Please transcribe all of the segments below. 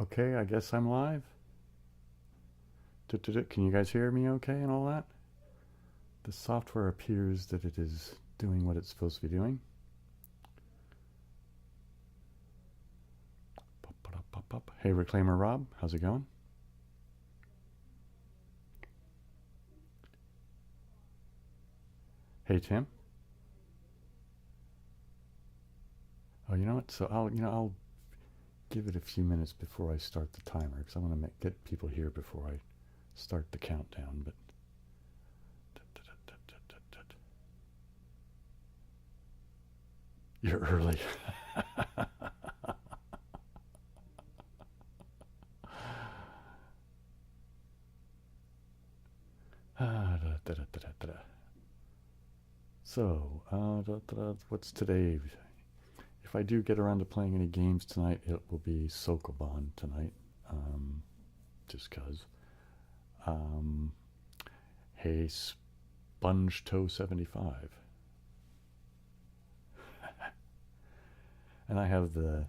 Okay, I guess I'm live. Can you guys hear me okay and all that? The software appears that it is doing what it's supposed to be doing. Hey, Reclaimer Rob, how's it going? Hey, Tim. Oh, you know what? So I'll give it a few minutes before I start the timer because I want to get people here before I start the countdown. But you're early. So, what's today? If I do get around to playing any games tonight, it will be Sokoban tonight, just because. Hey, Sponge Toe 75. And I have the...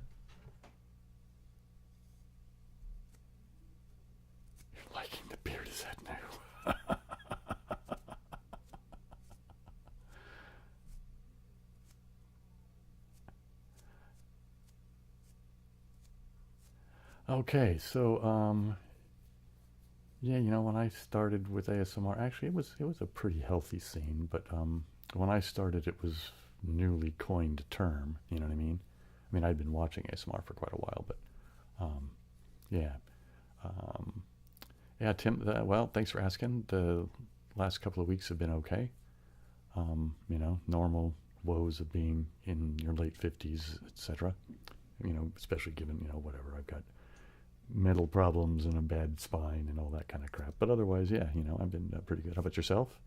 You're liking the beard, is that new? Okay, so yeah, when I started with ASMR, actually it was a pretty healthy scene, but when I started, it was newly coined term. You know what I mean? I mean, I'd been watching ASMR for quite a while, but yeah, um, yeah. Tim, well, thanks for asking. The last couple of weeks have been okay. Normal woes of being in your late 50s, etc. Especially given whatever I've got mental problems and a bad spine and all that kind of crap. But otherwise, yeah, I've been pretty good. How about yourself?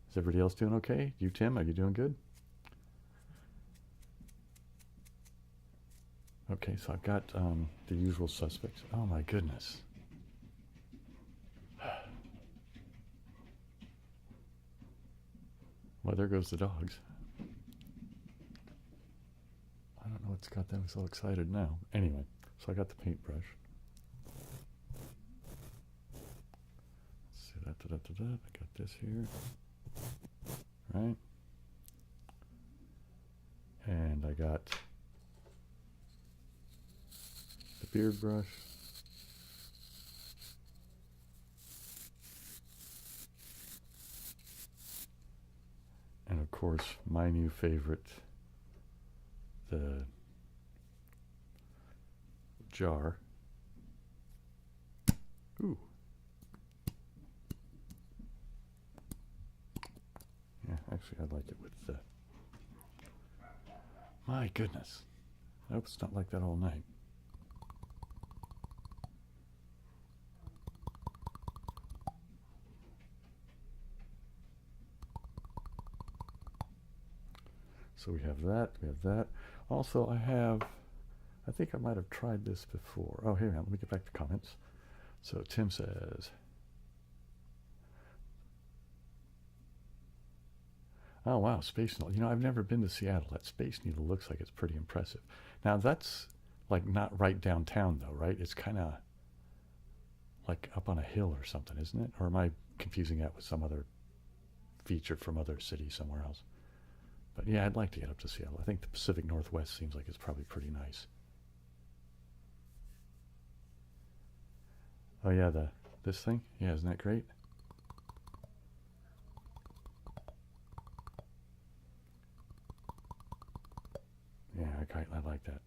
Is everybody else doing okay? You, Tim, are you doing good? Okay, so I've got the usual suspects. Oh my goodness. Well, there goes the dogs. I don't know what's got them so excited now. Anyway, so I got the paintbrush. I got this here, right? And I got the beard brush. And of course, my new favorite, the jar. Ooh. Yeah, actually, I like it with the... My goodness. I hope it's not like that all night. So we have that. Also, I think I might have tried this before. Oh, here, let me get back to comments. So Tim says, oh wow, Space Needle. I've never been to Seattle. That Space Needle looks like it's pretty impressive. Now that's like not right downtown though, right? It's kind of like up on a hill or something, isn't it? Or am I confusing that with some other feature from other city somewhere else? But yeah, I'd like to get up to Seattle. I think the Pacific Northwest seems like it's probably pretty nice. Oh yeah, this thing? Yeah, isn't that great? Yeah, I like that.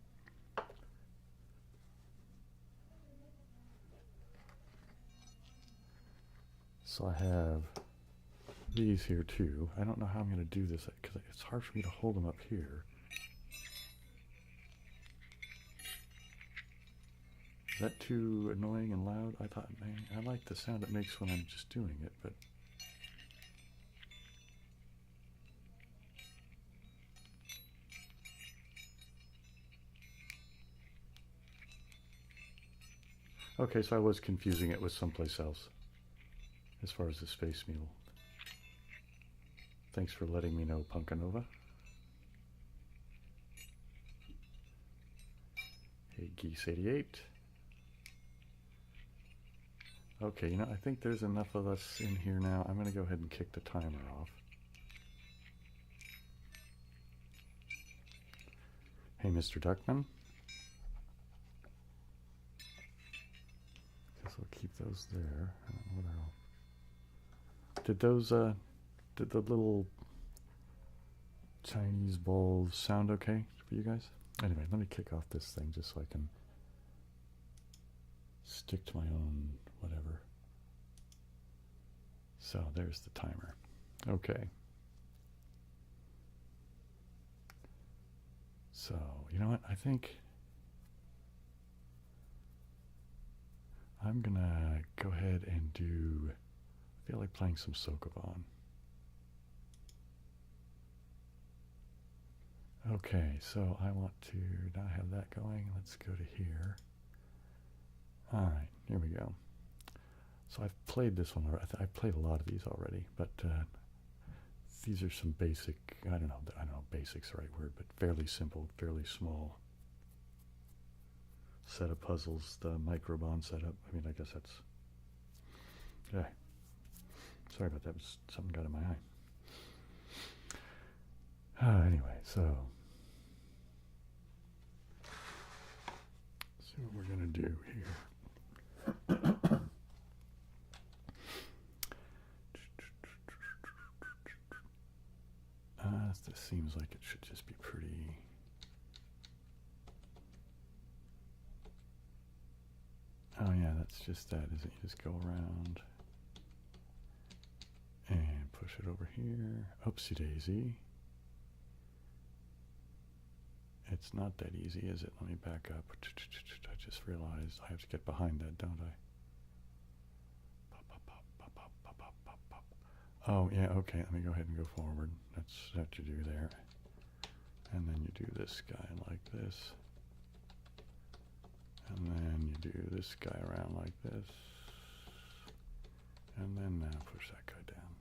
So I have these here too. I don't know how I'm going to do this because it's hard for me to hold them up here. Is that too annoying and loud? I thought, man, I like the sound it makes when I'm just doing it, but... Okay, so I was confusing it with someplace else as far as the Space Needle. Thanks for letting me know, Punkanova. Hey, Geese88. Okay, you know, I think there's enough of us in here now. I'm going to go ahead and kick the timer off. Hey, Mr. Duckman. Guess we'll keep those there. I don't know what else. Did those, did the little Chinese balls sound okay for you guys? Anyway, let me kick off this thing just so I can stick to my own whatever. So there's the timer. Okay. So, you know what? I think I'm going to go ahead and do, I feel like playing some Sokoban. Okay, so I want to not have that going. Let's go to here. All right, here we go. So I've played this one already. I've played a lot of these already, but these are some basic, I don't know, basic's the right word, but fairly simple, fairly small set of puzzles, the microbond setup. I mean, I guess that's, yeah. Sorry about that, something got in my eye. Anyway, so let's see what we're going to do here. This seems like it should just be pretty. Oh yeah, that's just that, isn't it? You just go around and push it over here. Oopsie daisy. It's not that easy, is it? Let me back up. I just realized I have to get behind that, don't I? Oh, yeah, okay, let me go ahead and go forward. That's what you do there. And then you do this guy like this. And then you do this guy around like this. And then now push that guy down.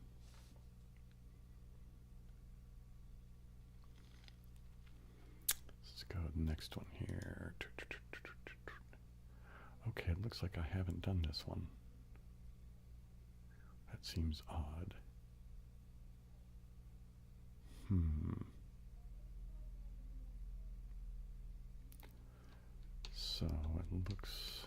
Let's go to the next one here. Okay, it looks like I haven't done this one. That seems odd. So it looks.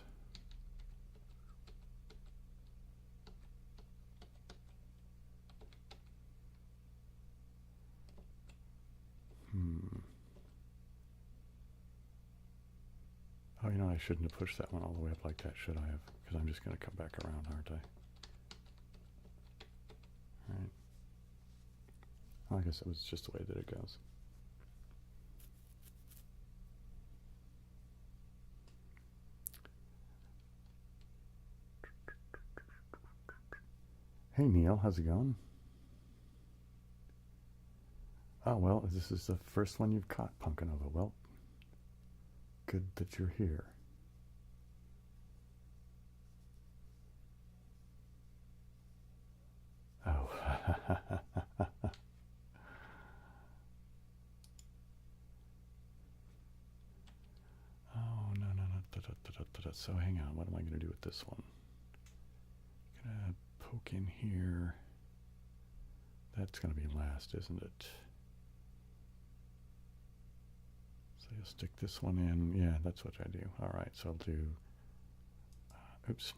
Oh, you know, I shouldn't have pushed that one all the way up like that, should I have? Because I'm just going to come back around, aren't I? Right. Well, I guess it was just the way that it goes. Hey Neil, how's it going? Oh, well, this is the first one you've caught, Punkanova. Well, good that you're here. Oh. Oh, no. So hang on, what am I going to do with this one? I'm going to poke in here. That's going to be last, isn't it? So you'll stick this one in. Yeah, that's what I do. All right, so I'll do, oops,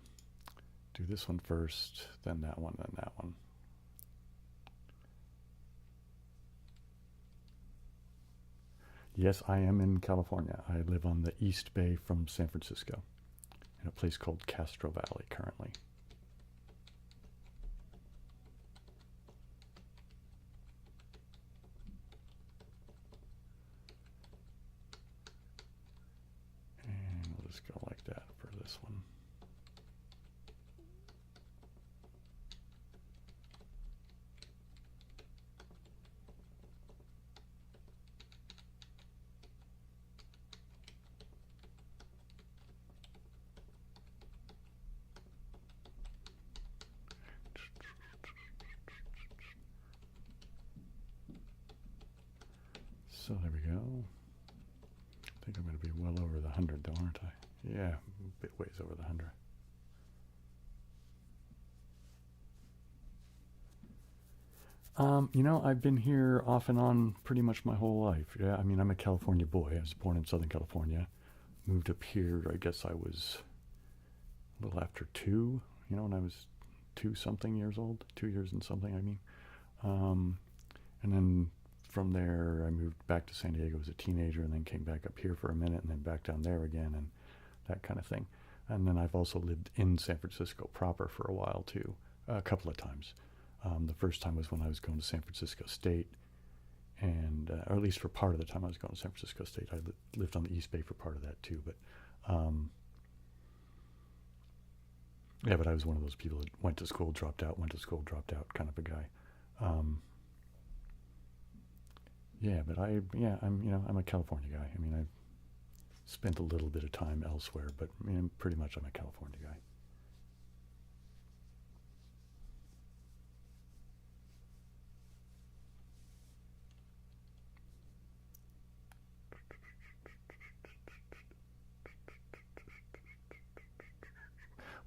do this one first, then that one, then that one. Yes, I am in California. I live on the East Bay from San Francisco in a place called Castro Valley currently. And we'll just go like that for this one. So there we go. I think I'm going to be well over the 100 though, aren't I? Yeah, a bit ways over the 100. You know, I've been here off and on pretty much my whole life. Yeah, I mean, I'm a California boy. I was born in Southern California. Moved up here, I guess I was a little after two, you know, when I was two something years old, 2 years and something, I mean. Um, and then from there, I moved back to San Diego as a teenager and then came back up here for a minute and then back down there again and that kind of thing. And then I've also lived in San Francisco proper for a while too, a couple of times. The first time was when I was going to San Francisco State, and or at least for part of the time I was going to San Francisco State. I lived on the East Bay for part of that too. But yeah, but I was one of those people that went to school, dropped out, went to school, dropped out kind of a guy. Um, yeah, but I'm a California guy. I mean, I've spent a little bit of time elsewhere, but I mean, pretty much I'm a California guy.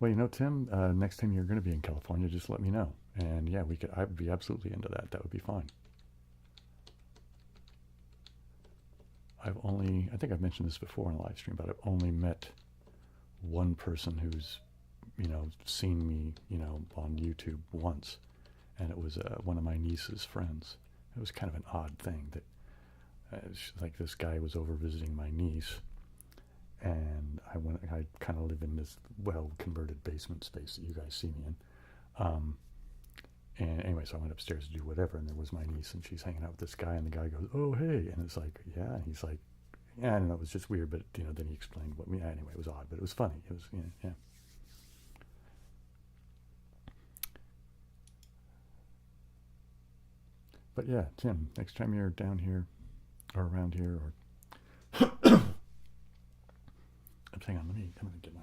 Well, you know, Tim, next time you're going to be in California, just let me know. And yeah, I'd be absolutely into that. That would be fine. I think I've mentioned this before in a live stream, but I've only met one person who's, you know, seen me, you know, on YouTube once. And it was one of my niece's friends. It was kind of an odd thing that, like, this guy was over visiting my niece, and I kind of live in this well-converted basement space that you guys see me in. And anyway, so I went upstairs to do whatever, and there was my niece, and she's hanging out with this guy, and the guy goes, "Oh, hey," and it's like, yeah, and he's like, yeah, I don't know, it was just weird, but you know, then he explained what me. Anyway, it was odd, but it was funny. It was, yeah. But yeah, Tim, next time you're down here or around here, or hang on, I'm gonna get my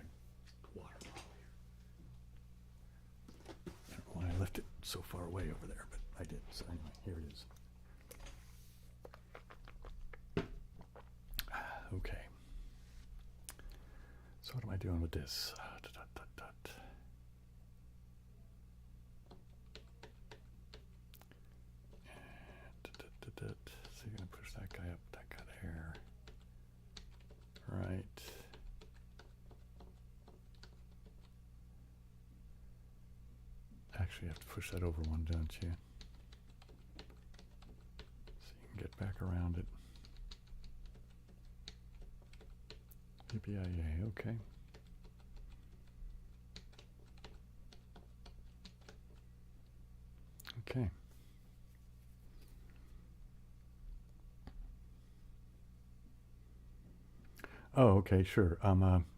water bottle here. I don't know why I left it so far away over there, but I did. So anyway, here it is. Okay. So what am I doing with this? So you're gonna push that guy up, that guy there. Right. Actually, you have to push that over one, don't you? So you can get back around it. Yippee-yi-yay, okay. Okay. Oh, okay, sure.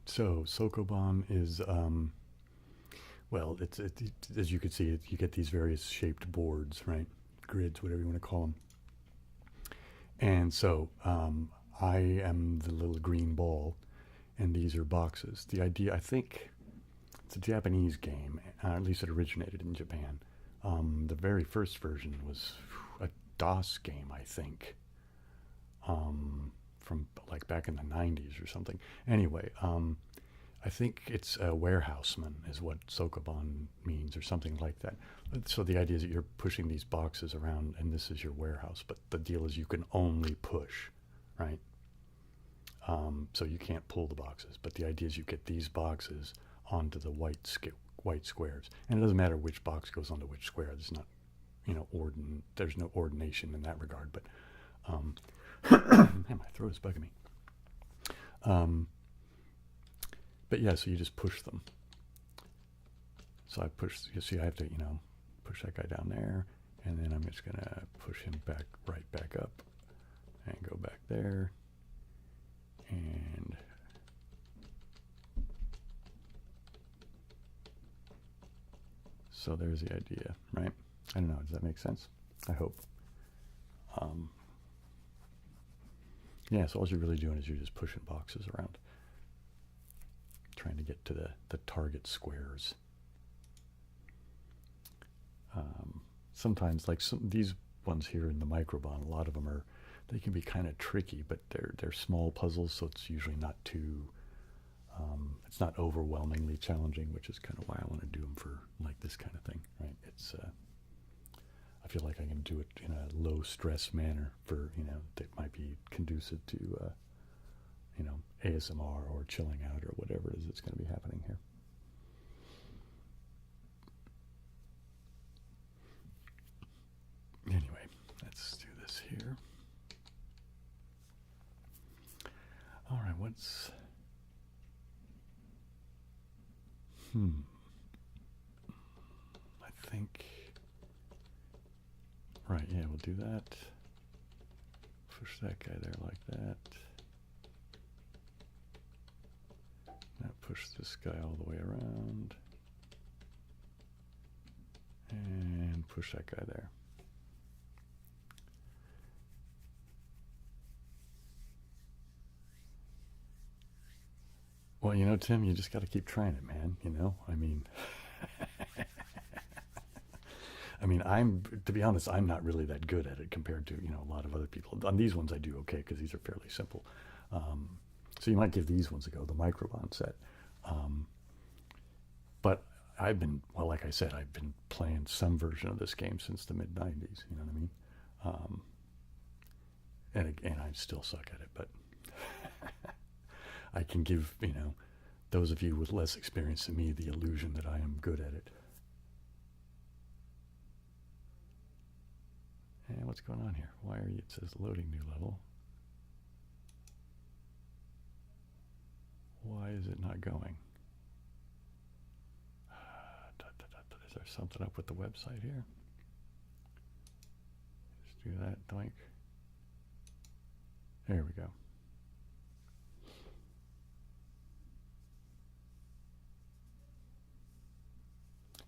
So Sokoban is, well, as you can see, you get these various shaped boards, right? Grids, whatever you want to call them. And so I am the little green ball, and these are boxes. The idea, I think, it's a Japanese game, at least it originated in Japan. The very first version was a DOS game, I think, from like back in the 90s or something. Anyway, I think it's a warehouseman is what Sokoban means, or something like that. So the idea is that you're pushing these boxes around, and this is your warehouse. But the deal is you can only push, right? So you can't pull the boxes. But the idea is you get these boxes onto the white squares, and it doesn't matter which box goes onto which square. There's not, you know, there's no ordination in that regard. But man, my throat is bugging me. But yeah, so you just push them. So I push, you see, I have to, you know, push that guy down there, and then I'm just gonna push him right back up, and go back there, and so there's the idea, right? I don't know, does that make sense? I hope. Yeah, so all you're really doing is you're just pushing boxes around, trying to get to the target squares. Sometimes, like these ones here in the Microbon, a lot of them they can be kind of tricky, but they're small puzzles, so it's usually not too, it's not overwhelmingly challenging, which is kind of why I want to do them for like this kind of thing, right? It's, I feel like I can do it in a low stress manner for, that might be conducive to, ASMR or chilling out or whatever it is that's going to be happening here. Anyway, let's do this here. All right, what's... I think... Right, yeah, we'll do that. Push that guy there like that. Now push this guy all the way around. And push that guy there. Well, Tim, you just got to keep trying it, man. To be honest, I'm not really that good at it compared to, a lot of other people. On these ones I do okay because these are fairly simple. So you might give these ones a go, the microbond set. But like I said, I've been playing some version of this game since the mid-90s, you know what I mean? And I still suck at it, but I can give, those of you with less experience than me the illusion that I am good at it. And what's going on here? Why are you, it says loading new level. Why is it not going? Is there something up with the website here? Just do that, doink. There we go.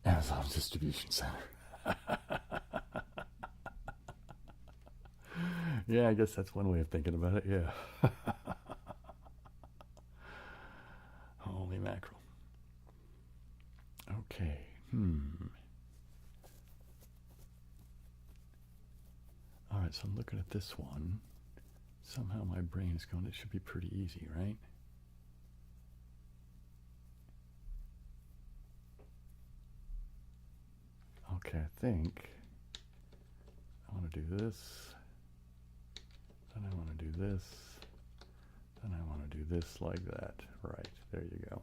Amazon Distribution Center. Yeah, I guess that's one way of thinking about it, yeah. Holy mackerel. Okay, All right, so I'm looking at this one. Somehow my brain is going, it should be pretty easy, right? Okay, I think I want to do this. Then I want to do this. Then I want to do this like that. Right, there you go.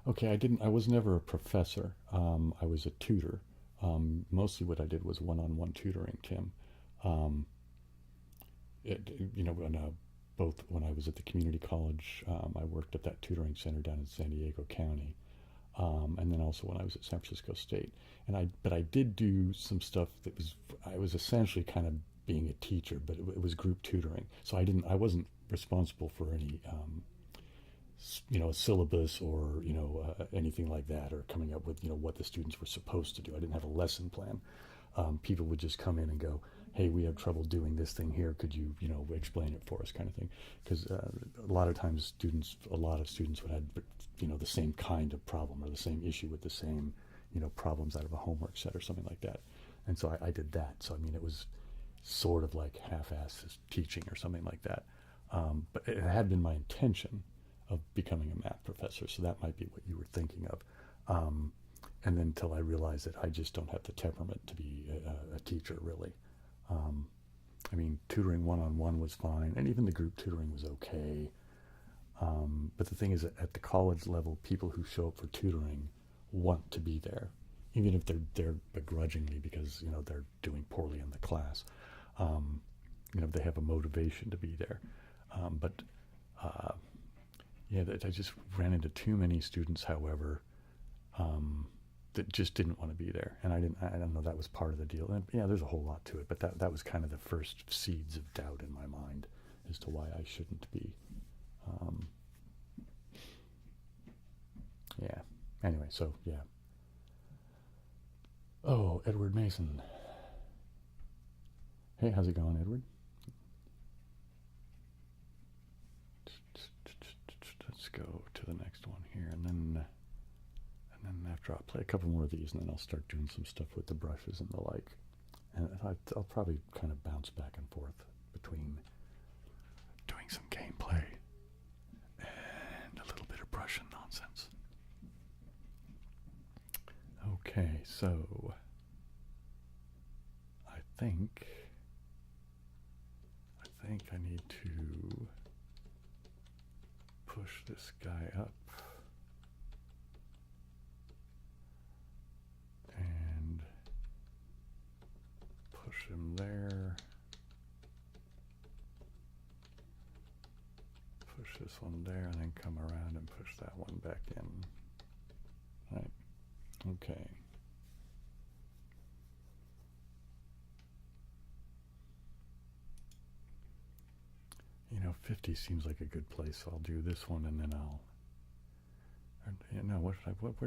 Okay, I was never a professor. I was a tutor. Mostly what I did was one-on-one tutoring, Tim. Both when I was at the community college, I worked at that tutoring center down in San Diego County. And then also when I was at San Francisco State. But I did do some stuff that I was essentially kind of being a teacher, but it was group tutoring. So I wasn't responsible for any, a syllabus or, anything like that, or coming up with, what the students were supposed to do. I didn't have a lesson plan. People would just come in and go, hey, we have trouble doing this thing here. Could you, explain it for us, kind of thing? Because a lot of times a lot of students would have, the same kind of problem or the same issue with the same, problems out of a homework set or something like that. And so I did that. So, it was sort of like half-assed teaching or something like that. But it had been my intention of becoming a math professor. So that might be what you were thinking of. And then until I realized that I just don't have the temperament to be a teacher, really. Tutoring one-on-one was fine, and even the group tutoring was okay. But the thing is that at the college level, people who show up for tutoring want to be there, even if they're there begrudgingly because, they're doing poorly in the class. They have a motivation to be there. I just ran into too many students, however, that just didn't want to be there. And I don't know, that was part of the deal. And yeah, there's a whole lot to it, but that was kind of the first seeds of doubt in my mind as to why I shouldn't be. Yeah. Anyway, so yeah. Oh, Edward Mason. Hey, how's it going, Edward? Let's go to the next one here, and then after I'll play a couple more of these, and then I'll start doing some stuff with the brushes and the like. And I'll probably kind of bounce back and forth between doing some gameplay and a little bit of brush Russian nonsense. Okay, so I think I need to push this guy up and push him there. Push this one there and then come around and push that one back in. Right. Okay. You know, 50 seems like a good place, so I'll do this one and then I'll... no, where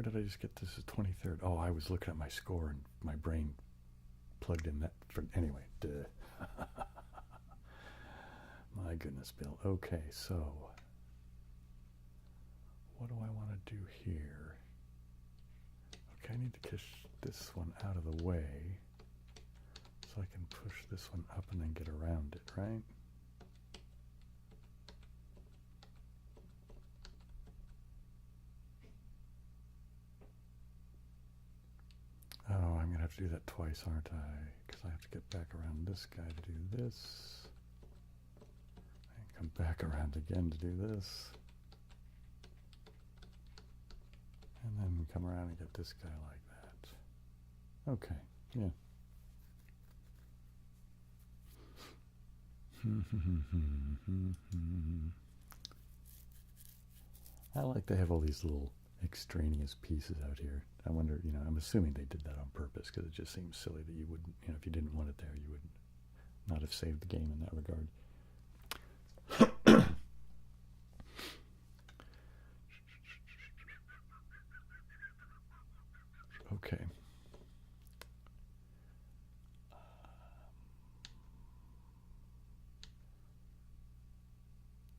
did I just get this? Is 23rd. Oh, I was looking at my score and my brain plugged in that for... Anyway, duh. My goodness, Bill. Okay, so what do I want to do here? Okay, I need to push this one out of the way so I can push this one up and then get around it, right? Oh, I'm going to have to do that twice, aren't I? Because I have to get back around this guy to do this. And come back around again to do this. And then come around and get this guy like that. Okay, yeah. I like to have all these little extraneous pieces out here. I wonder, you know, I'm assuming they did that on purpose because it just seems silly that you wouldn't, you know, if you didn't want it there, you would not have saved the game in that regard. Okay.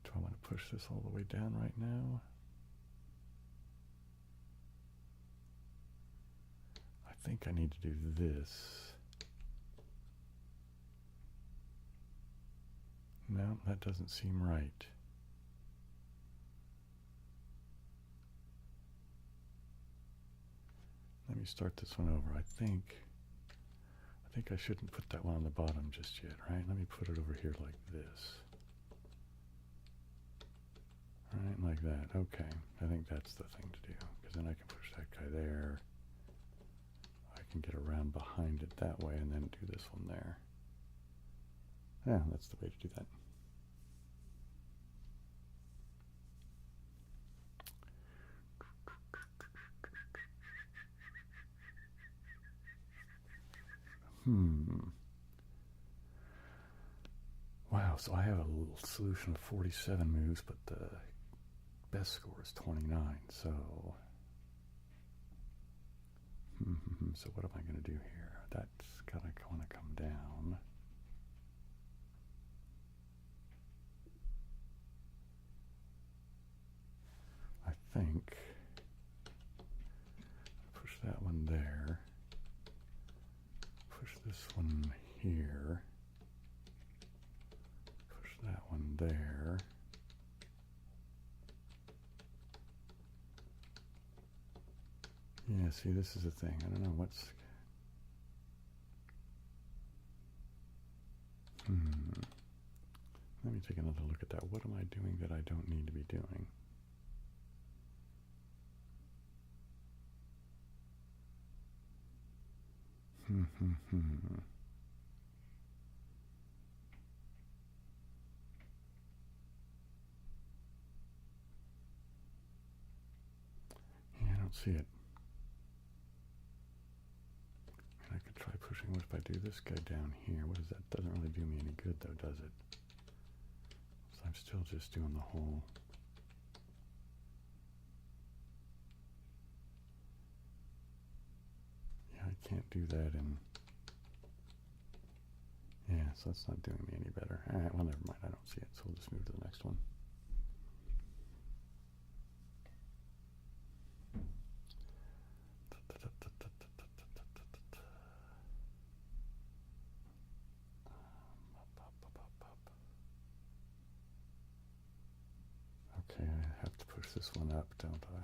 Do I want to push this all the way down right now? I think I need to do this. No, that doesn't seem right. Let me start this one over. I think I shouldn't put that one on the bottom just yet, right? Let me put it over here like this. Right, like that. Okay, I think that's the thing to do, because then I can push that guy there. I can get around behind it that way and then do this one there. Yeah, that's the way to do that. Wow, so I have a little solution of 47 moves, but the best score is 29, so... So what am I going to do here? That's got to want to come down. I think... Push that one there. Push this one here. Push that one there. Yeah, see, this is the thing. I don't know what's... Let me take another look at that. What am I doing that I don't need to be doing? Yeah, I don't see it. I could try pushing. What if I do this guy down here? What is that? Doesn't really do me any good though, does it? So I'm still just doing the whole... Yeah, I can't do that in... Yeah, so that's not doing me any better. Alright, well, never mind. I don't see it, so we'll just move to the next one. Okay, I have to push push this one up, don't I?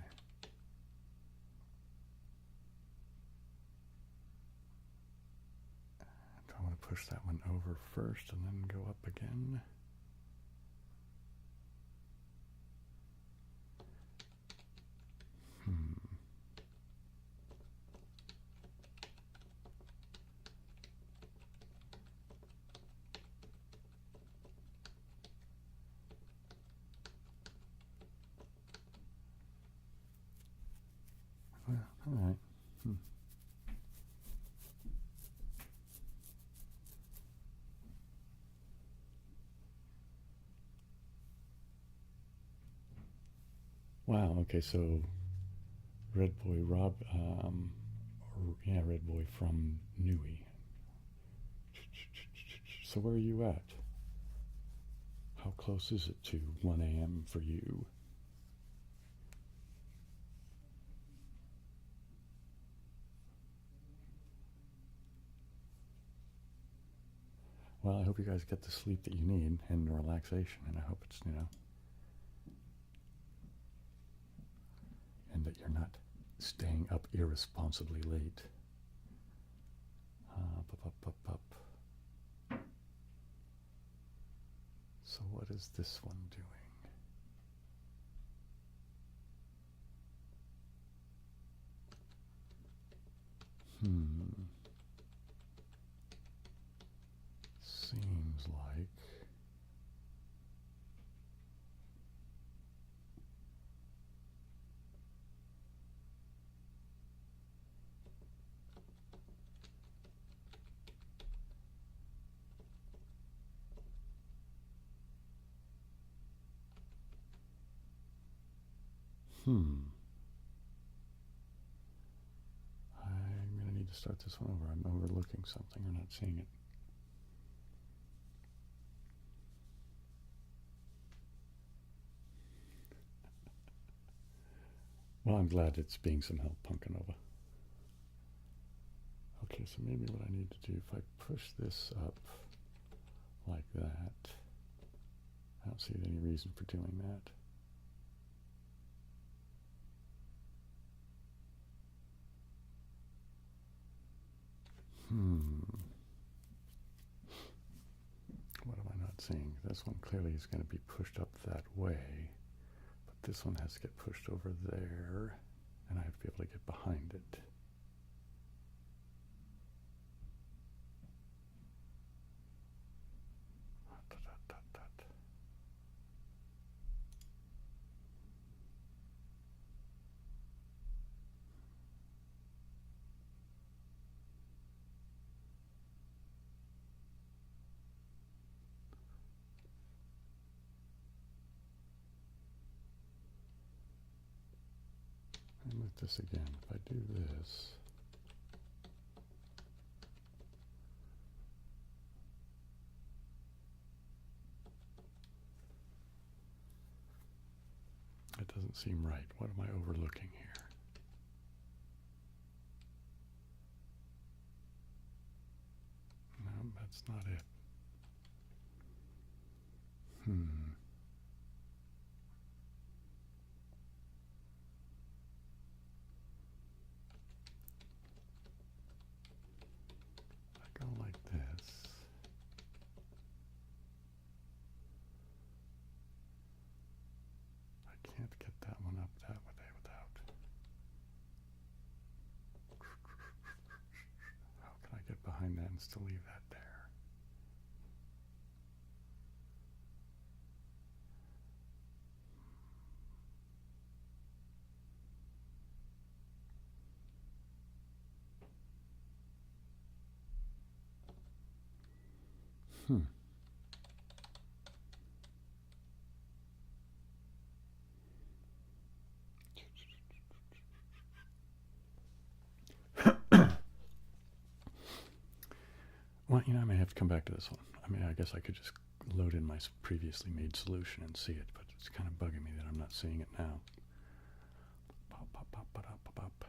Do I want to push that one over first and then go up again? Well, all right. Wow, okay, so Red Boy Rob, yeah, Red Boy from Nui. So where are you at? How close is it to 1 a.m. for you? Well, I hope you guys get the sleep that you need and the relaxation, and I hope it's, and that you're not staying up irresponsibly late. So what is this one doing? Seems like I'm going to need to start this one over. I'm overlooking something or not seeing it. Well, I'm glad it's being some help, Punkanova. Okay, so maybe what I need to do, if I push this up like that, I don't see any reason for doing that. What am I not seeing? This one clearly is going to be pushed up that way, but this one has to get pushed over there, and I have to be able to get behind it. And with this again, if I do this, it doesn't seem right. What am I overlooking here? No, that's not it. I go like this. I can't get that one up that way without. How can I get behind that and still leave that there? Well, I may have to come back to this one. I mean, I guess I could just load in my previously made solution and see it, but it's kind of bugging me that I'm not seeing it now. Pop, pop, pop, pop, pop, pop.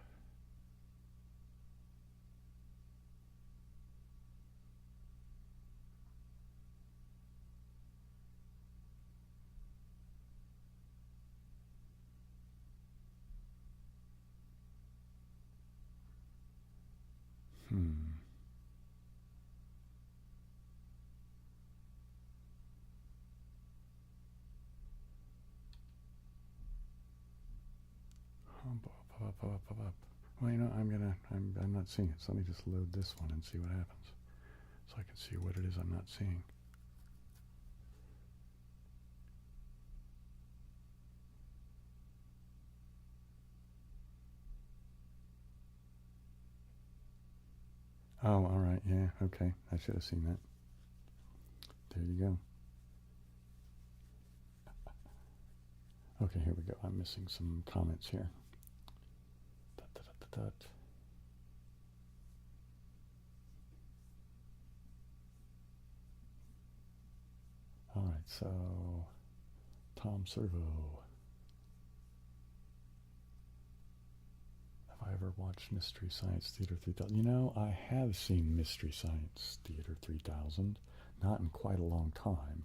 Hmm. Well, you know, I'm not seeing it. So let me just load this one and see what happens, so I can see what it is I'm not seeing. Oh, all right. Yeah. Okay. I should have seen that. There you go. Okay, here we go. I'm missing some comments here. Dot, dot, dot, dot, dot. All right, so Tom Servo. Have I ever watched Mystery Science Theater 3000? You know, I have seen Mystery Science Theater 3000, not in quite a long time.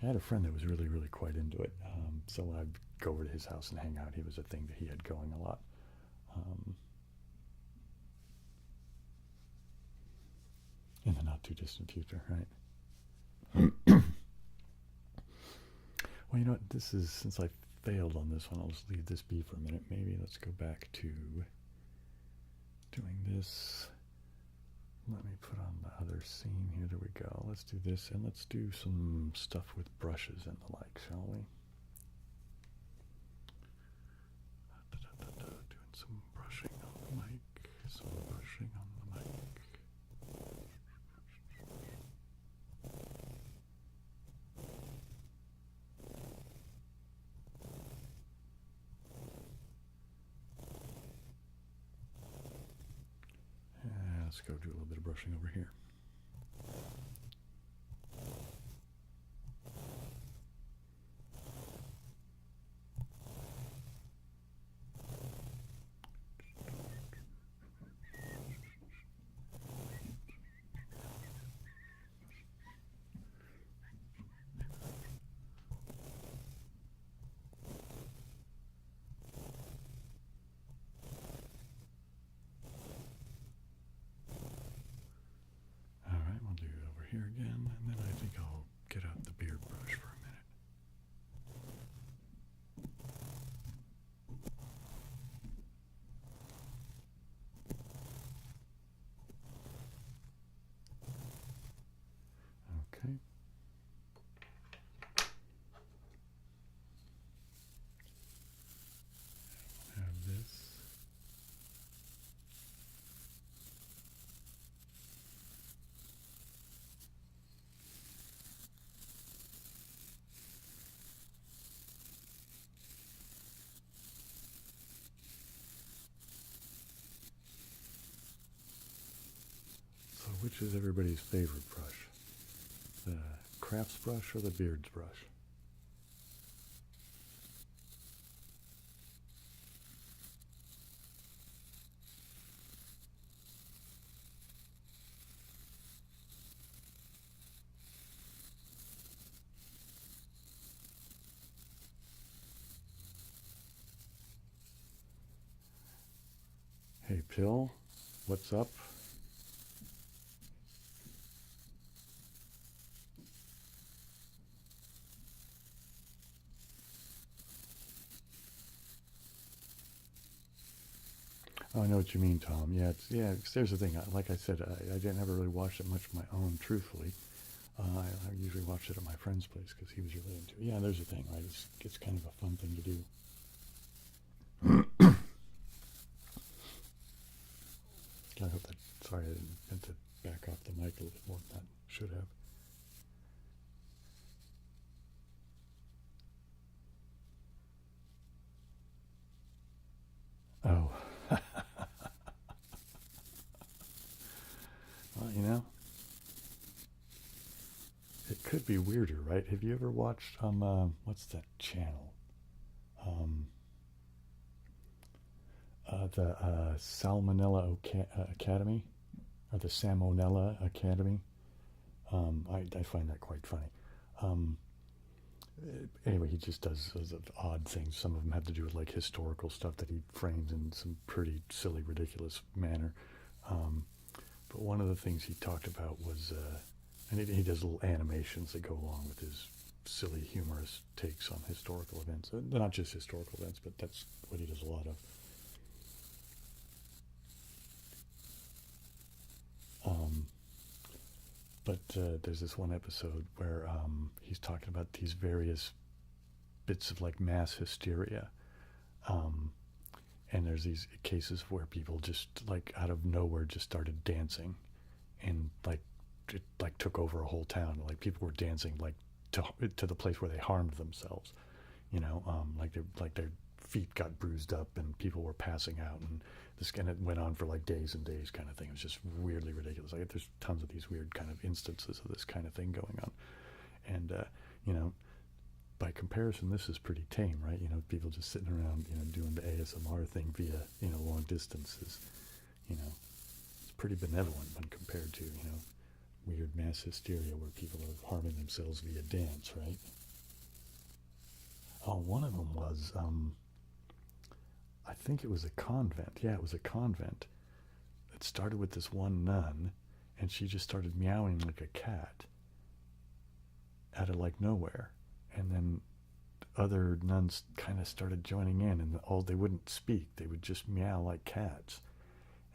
I had a friend that was really, really quite into it, so I'd go over to his house and hang out. He was a thing that he had going a lot. In the not too distant future, right? Well, you know what? This is, since I failed on this one, I'll just leave this be for a minute. Maybe let's go back to doing this. Let me put on the other scene here. There we go. Let's do this, and let's do some stuff with brushes and the like, shall we? Doing some brushing on the mic. Some brushing on the mic. Let's go do a little bit of brushing over here. Here again, and then I think I'll get out the beard brush for a minute. Okay. Have this. Which is everybody's favorite brush? The crafts brush or the beards brush? Hey, Pill, what's up? Oh, I know what you mean, Tom. Yeah, there's the thing. Like I said, I didn't ever really watch it much of my own, truthfully. I usually watched it at my friend's place because he was really into it. Yeah, there's the thing, right? It's kind of a fun thing to do. I hope that. Sorry, I didn't meant to back off the mic a little bit more than that. Should have. Oh. Well, you know, it could be weirder, right? Have you ever watched what's that channel? The Salmonella Academy, or the Salmonella Academy. I find that quite funny. Anyway, he just does odd things. Some of them have to do with like historical stuff that he frames in some pretty silly, ridiculous manner. But one of the things he talked about was, and he does little animations that go along with his silly, humorous takes on historical events. Not just historical events, but that's what he does a lot of. But there's this one episode where he's talking about these various bits of like mass hysteria. And there's these cases where people just like out of nowhere just started dancing, and like it like took over a whole town. Like people were dancing like to the place where they harmed themselves. Like their feet got bruised up and people were passing out, and this kind of went on for like days and days, kind of thing. It was just weirdly ridiculous. Like there's tons of these weird kind of instances of this kind of thing going on, and by comparison, this is pretty tame, right? People just sitting around, doing the ASMR thing via, long distances. It's pretty benevolent when compared to, weird mass hysteria where people are harming themselves via dance, right? Oh, one of them was, I think it was a convent. Yeah, it was a convent. It started with this one nun, and she just started meowing like a cat out of like nowhere. And then other nuns kind of started joining in, and they wouldn't speak. They would just meow like cats.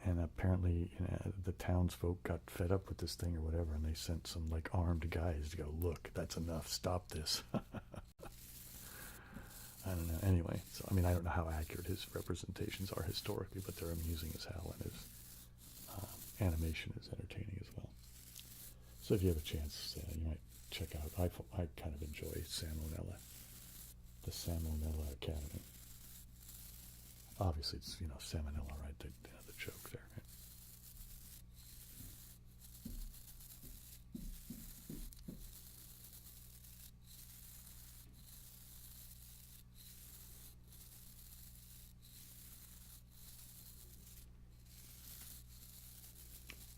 And apparently, the townsfolk got fed up with this thing or whatever, and they sent some like armed guys to go, look, that's enough, stop this. I don't know. Anyway, so I mean, I don't know how accurate his representations are historically, but they're amusing as hell, and his animation is entertaining as well. So if you have a chance, you might check out. I kind of enjoy Salmonella, the Salmonella Academy. Obviously, it's salmonella, right? The joke there. Right?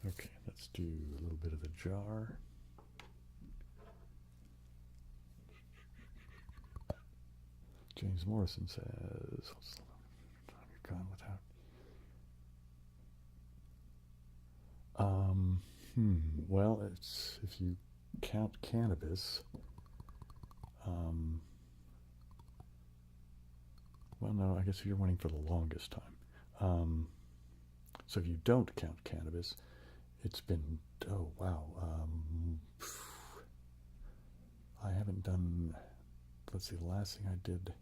Okay, let's do a little bit of the jar. James Morrison says, what's the time you're gone without? Well, it's if you count cannabis. Well, no, I guess you're waiting for the longest time. So if you don't count cannabis, it's been, oh wow, I haven't done, let's see, the last thing I did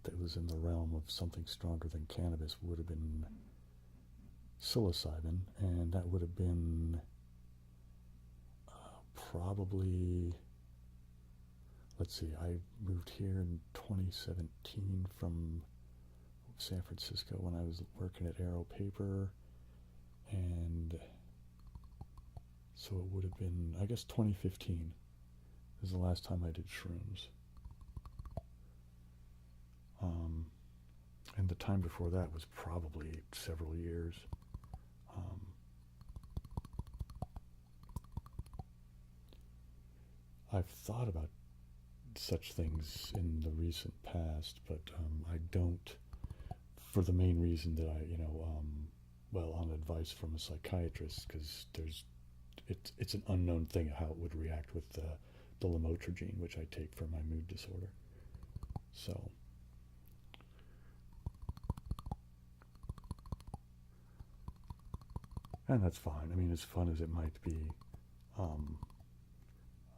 that was in the realm of something stronger than cannabis would have been psilocybin, and that would have been probably, let's see, I moved here in 2017 from San Francisco when I was working at Arrow Paper, and so it would have been, I guess, 2015 is the last time I did shrooms. And the time before that was probably several years. I've thought about such things in the recent past, but I don't, for the main reason that well, on advice from a psychiatrist, because it's an unknown thing how it would react with the lamotrigine, which I take for my mood disorder. So, and that's fine. I mean, as fun as it might be,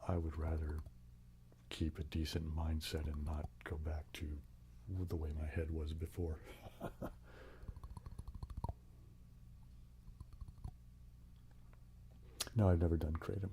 I would rather keep a decent mindset and not go back to the way my head was before. No, I've never done kratom.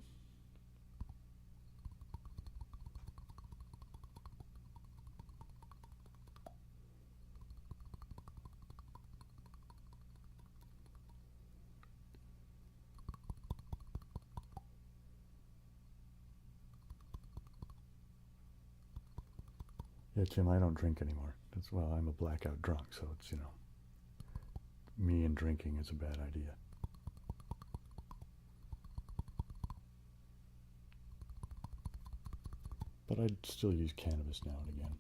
Yeah, Tim, I don't drink anymore. Well, I'm a blackout drunk, so it's, me and drinking is a bad idea. but I'd still use cannabis now and again.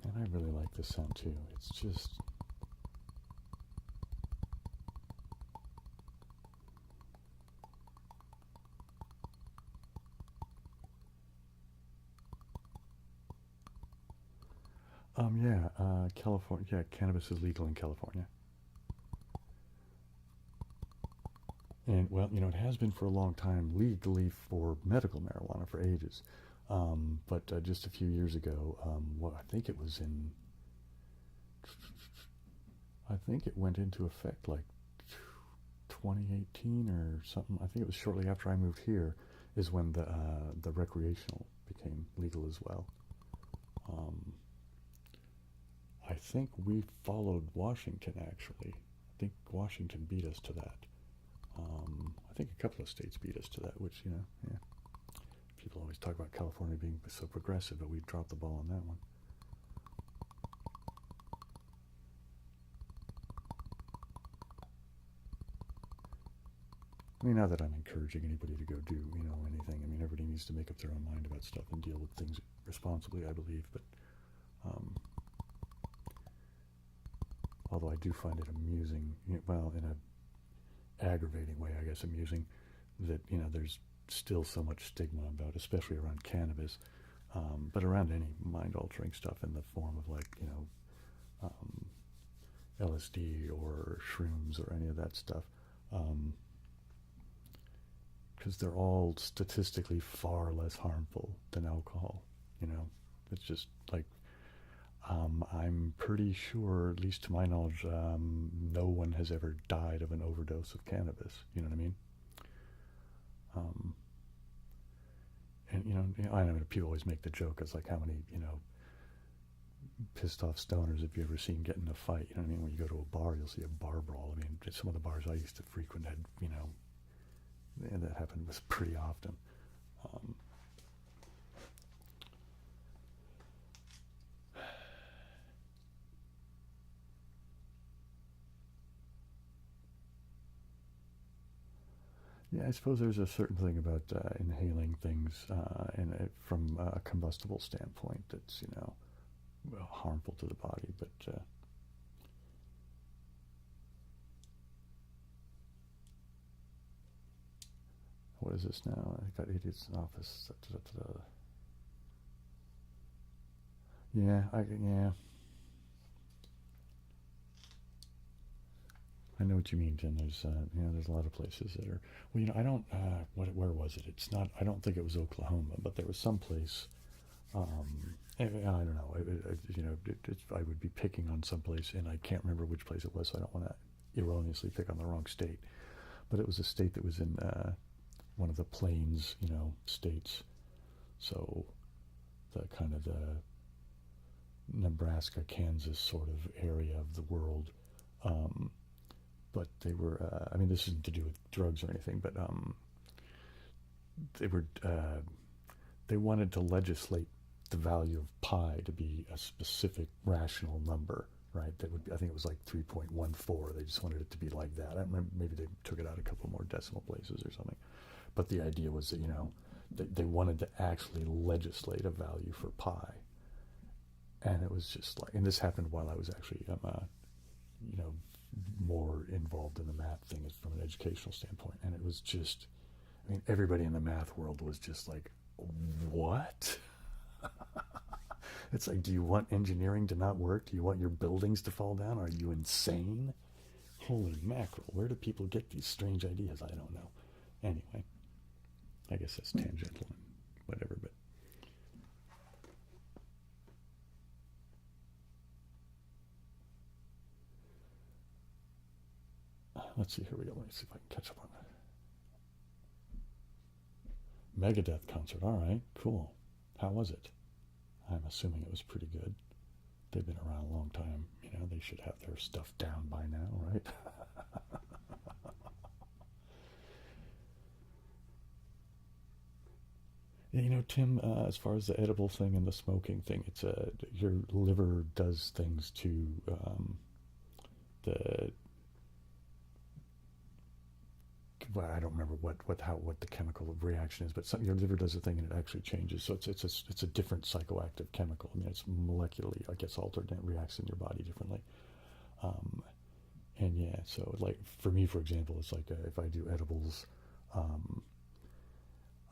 And I really like this sound too. It's just... yeah, California, yeah, cannabis is legal in California. And, well, you know, it has been for a long time legally for medical marijuana for ages. But just a few years ago, well, I think it was in, I think it went into effect like 2018 or something. I think it was shortly after I moved here is when the recreational became legal as well. I think we followed Washington, actually. I think Washington beat us to that. I think a couple of states beat us to that, which, you know, yeah. People always talk about California being so progressive, but we dropped the ball on that one. I mean, not that I'm encouraging anybody to go do, you know, anything. I mean, everybody needs to make up their own mind about stuff and deal with things responsibly, I believe. But although I do find it amusing, well, in a aggravating way, I guess, amusing that, you know, there's still so much stigma about, especially around cannabis, but around any mind-altering stuff in the form of, like, you know, LSD or shrooms or any of that stuff, because they're all statistically far less harmful than alcohol. You know, it's just like, I'm pretty sure, at least to my knowledge, no one has ever died of an overdose of cannabis. You know what I mean? And, you know, I know people always make the joke as like how many, you know, pissed off stoners have you ever seen get in a fight? You know what I mean? When you go to a bar, you'll see a bar brawl. I mean, some of the bars I used to frequent had, you know, and that happened was pretty often. Yeah, I suppose there's a certain thing about inhaling things from a combustible standpoint that's, you know, well, harmful to the body. But what is this now? I got idiots in office. Yeah, yeah. I know what you mean, Jen. There's, you know, there's a lot of places that are. Well, you know, I don't. Where was it? It's not. I don't think it was Oklahoma, but there was some place. I don't know. You know, I would be picking on some place, and I can't remember which place it was. So I don't want to erroneously pick on the wrong state. But it was a state that was in one of the plains, you know, states. So the kind of the Nebraska, Kansas sort of area of the world. But they were, I mean, this isn't to do with drugs or anything, but they wanted to legislate the value of pi to be a specific rational number, right? That would be, I think it was like 3.14. They just wanted it to be like that. I remember maybe they took it out a couple more decimal places or something. But the idea was that, you know, they wanted to actually legislate a value for pi. And it was just like, and this happened while I was actually, you know, more involved in the math thing from an educational standpoint. And it was just, I mean, everybody in the math world was just like, what? It's like, do you want engineering to not work? Do you want your buildings to fall down? Are you insane? Holy mackerel, where do people get these strange ideas? I don't know. Anyway, I guess that's tangential and whatever, but let's see, here we go. Let me see if I can catch up on that. Megadeth concert. All right, cool. How was it? I'm assuming it was pretty good. They've been around a long time. You know, they should have their stuff down by now, right? Yeah, Tim, as far as the edible thing and the smoking thing, it's your liver does things to the well, I don't remember what the chemical reaction is, but your liver does a thing and it actually changes. So it's a different psychoactive chemical. I mean, it's molecularly, I guess, altered and it reacts in your body differently. Um, and yeah, so like for me, for example, it's like if I do edibles, um,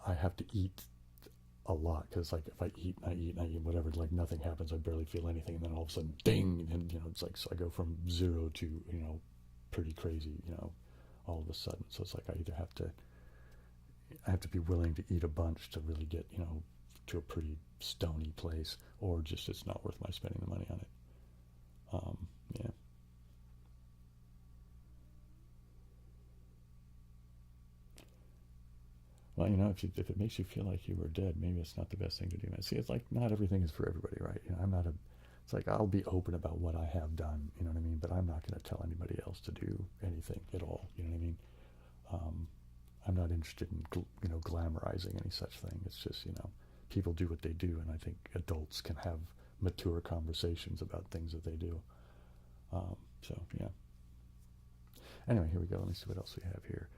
I have to eat a lot because like if I eat and I eat and I eat whatever, like nothing happens. I barely feel anything, and then all of a sudden, ding, and it's like so I go from zero to pretty crazy, all of a sudden. So it's like I have to be willing to eat a bunch to really get to a pretty stony place, or just it's not worth my spending the money on it. Yeah. Well, if it makes you feel like you were dead, maybe it's not the best thing to do, man. See, it's like not everything is for everybody, right? I'm not a. It's like I'll be open about what I have done, you know what I mean. But I'm not going to tell anybody else to do anything at all, you know what I mean. Um, I'm not interested in glamorizing any such thing. It's just people do what they do, and I think adults can have mature conversations about things that they do. So yeah. Anyway, here we go. Let me see what else we have here.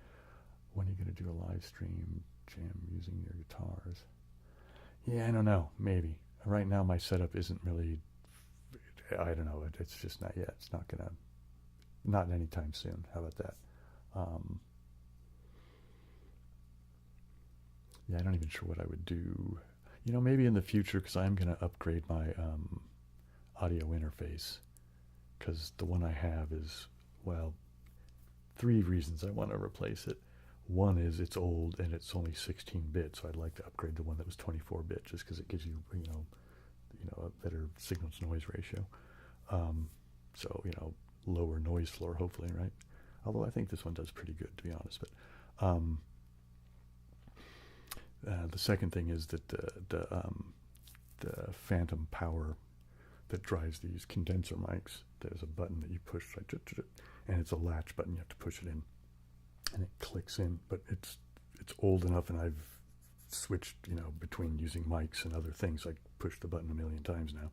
When are you going to do a live stream jam using your guitars? Yeah, I don't know. Maybe. Right now my setup isn't really, I don't know. It's just not yet. It's not going to, not anytime soon. How about that? Um, yeah, I'm not even sure what I would do. Maybe in the future, because I'm going to upgrade my audio interface, because the one I have is, well, 3 reasons I want to replace it. One is it's old and it's only 16-bit, so I'd like to upgrade to one that was 24-bit, just because it gives you, a better signal-to-noise ratio. So, lower noise floor, hopefully, right? Although I think this one does pretty good, to be honest. But the second thing is that the phantom power that drives these condenser mics, there's a button that you push, and it's a latch button. You have to push it in, and it clicks in. But it's old enough, and I've switched, between using mics and other things. I pushed the button a million times now.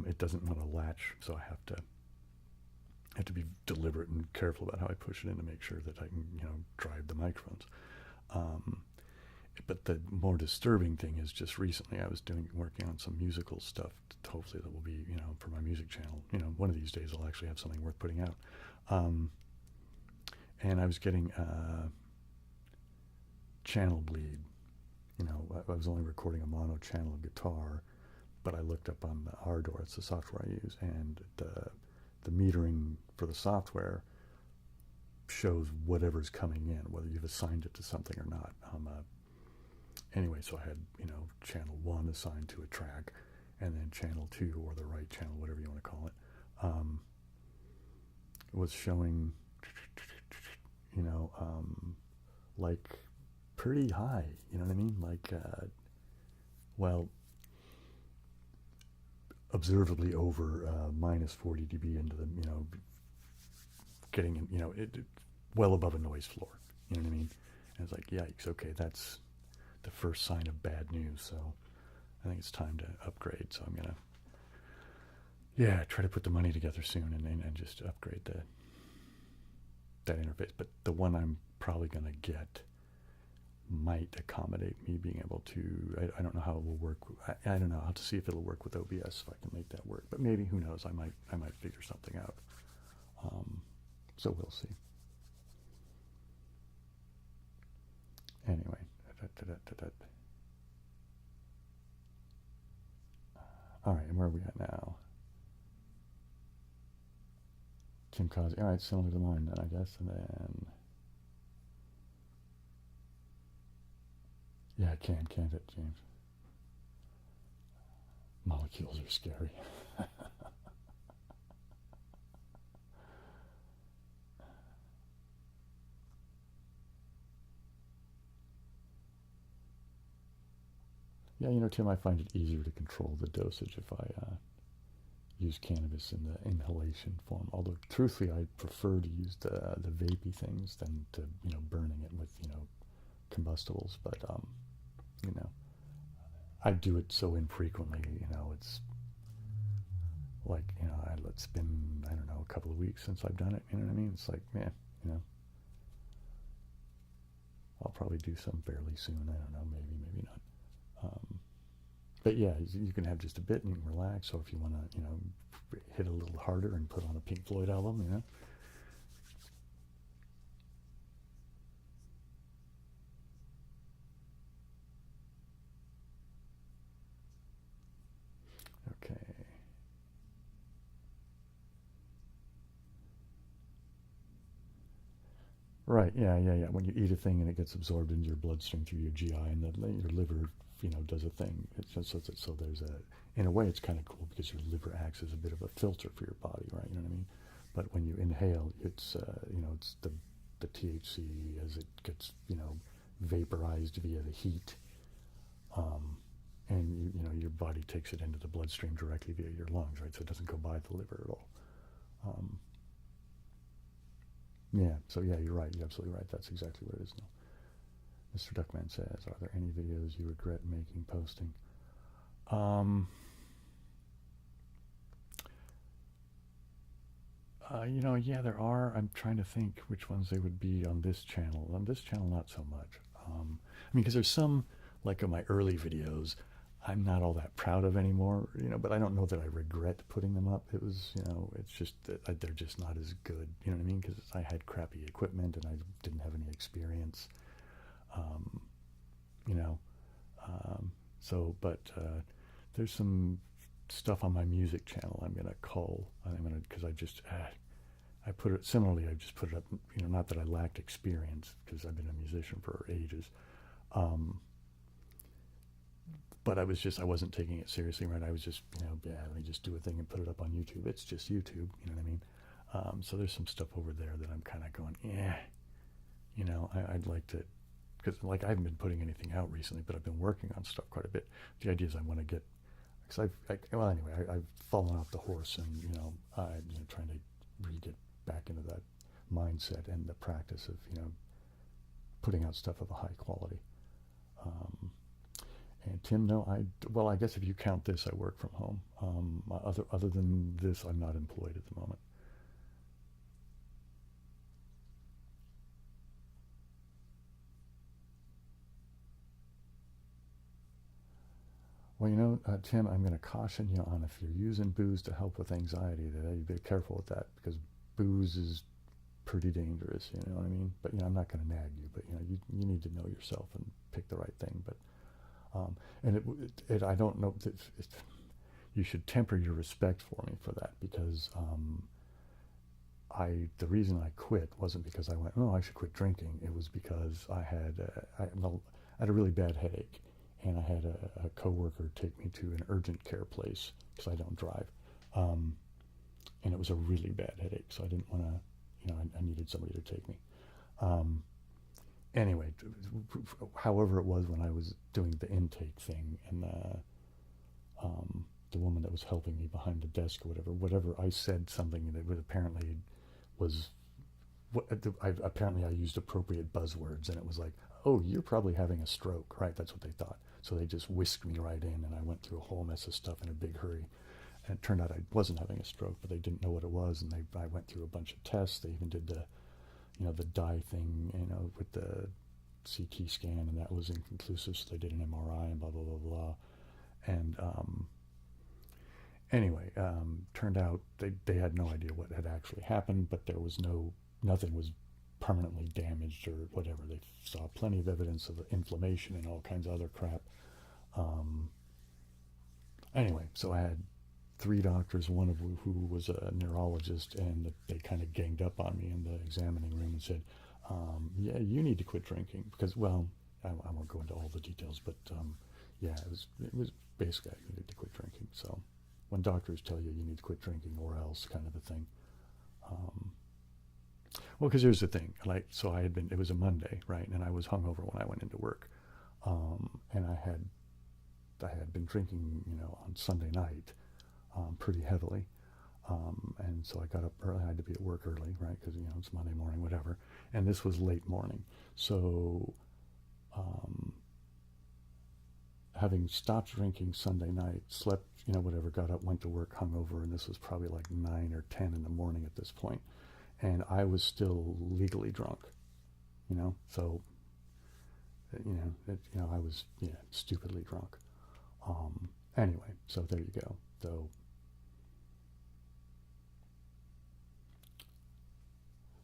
It doesn't want to latch, so I have to be deliberate and careful about how I push it in to make sure that I can, drive the microphones. But the more disturbing thing is just recently I was working on some musical stuff. Hopefully that will be, for my music channel. One of these days I'll actually have something worth putting out. And I was getting channel bleed. I was only recording a mono channel guitar, but I looked up on the Ardor, it's the software I use, and the metering for the software shows whatever's coming in, whether you've assigned it to something or not. Anyway, so I had, channel 1 assigned to a track, and then channel 2, or the right channel, whatever you want to call it, was showing, like pretty high, you know what I mean? Like, well, observably over minus 40 dB into the, getting in, well above a noise floor, you know what I mean? And it's like, yikes, okay, that's the first sign of bad news. So I think it's time to upgrade. So I'm gonna, try to put the money together soon and just upgrade that interface. But the one I'm probably gonna get might accommodate me being able to. I don't know how it will work. I don't know. I'll have to see if it'll work with OBS, if I can make that work. But maybe, who knows? I might figure something out. So we'll see. Anyway. All right, and where are we at now? Kim Cosby. All right, similar to mine then, I guess. And then, yeah, can't it, James? Molecules are scary. Yeah, Tim, I find it easier to control the dosage if I use cannabis in the inhalation form. Although, truthfully, I prefer to use the vapey things than to, burning it with, combustibles. But, I do it so infrequently, it's like, it's been, I don't know, a couple of weeks since I've done it, you know what I mean? It's like, man, you know, I'll probably do some fairly soon, I don't know, maybe not. But yeah, you can have just a bit and you can relax, or if you want to, hit a little harder and put on a Pink Floyd album. Okay. Right, yeah. When you eat a thing and it gets absorbed into your bloodstream through your GI, and then your liver, does a thing. It's just so there's in a way, it's kind of cool because your liver acts as a bit of a filter for your body, right? You know what I mean? But when you inhale, it's the THC as it gets, vaporized via the heat, um, and your body takes it into the bloodstream directly via your lungs, right? So it doesn't go by the liver at all. Um, yeah, so yeah, you're right. You're absolutely right. That's exactly what it is now. Mr. Duckman says, are there any videos you regret making, posting? Um, yeah, there are. I'm trying to think which ones they would be on this channel. On this channel, not so much. I mean, because there's some, like in my early videos, I'm not all that proud of anymore, but I don't know that I regret putting them up. It was, it's just that they're just not as good, you know what I mean? Because I had crappy equipment and I didn't have any experience, um, you know. But there's some stuff on my music channel because I put it, similarly, I just put it up, not that I lacked experience because I've been a musician for ages. Um, but I wasn't taking it seriously, right? I was just, yeah, let me just do a thing and put it up on YouTube. It's just YouTube, you know what I mean? So there's some stuff over there that I'm kind of going, yeah, I'd like to, because like I haven't been putting anything out recently, but I've been working on stuff quite a bit. The idea is I want to get, because well, anyway, I've fallen off the horse, and I'm trying to get back into that mindset and the practice of putting out stuff of a high quality. Um, and Tim, no, well, I guess if you count this, I work from home. Other than this, I'm not employed at the moment. Well, Tim, I'm going to caution you on, if you're using booze to help with anxiety, that you be careful with that, because booze is pretty dangerous. You know what I mean? But I'm not going to nag you, but you need to know yourself and pick the right thing. But and I don't know if you should temper your respect for me for that, because the reason I quit wasn't because I went, oh, I should quit drinking. It was because I had a really bad headache, and I had a coworker take me to an urgent care place because I don't drive, and it was a really bad headache, so I didn't want to, I needed somebody to take me. Um, anyway, however it was, when I was doing the intake thing, and the woman that was helping me behind the desk or whatever, I said something that was apparently was apparently I used appropriate buzzwords, and it was like, oh, you're probably having a stroke, right? That's what they thought. So they just whisked me right in, and I went through a whole mess of stuff in a big hurry. And it turned out I wasn't having a stroke, but they didn't know what it was, and I went through a bunch of tests. They even did the dye thing, with the CT scan, and that was inconclusive, so they did an MRI and blah, blah, blah, blah. And anyway, turned out they had no idea what had actually happened, but nothing was permanently damaged or whatever. They saw plenty of evidence of inflammation and all kinds of other crap. Um, anyway, so I had three doctors, one of who was a neurologist, and they kind of ganged up on me in the examining room and said, yeah, you need to quit drinking, because, well, I won't go into all the details, but yeah, it was basically I needed to quit drinking. So when doctors tell you need to quit drinking or else, kind of a thing. Um, well, because here's the thing, like, so it was a Monday, right, and I was hungover when I went into work, and I had been drinking, on Sunday night, pretty heavily, and so I got up early. I had to be at work early, right, because it's Monday morning, whatever, and this was late morning, so having stopped drinking Sunday night, slept, whatever, got up, went to work, hungover, and this was probably like 9 or 10 in the morning at this point, and I was still legally drunk, so, I was, stupidly drunk. Anyway, so there you go. So,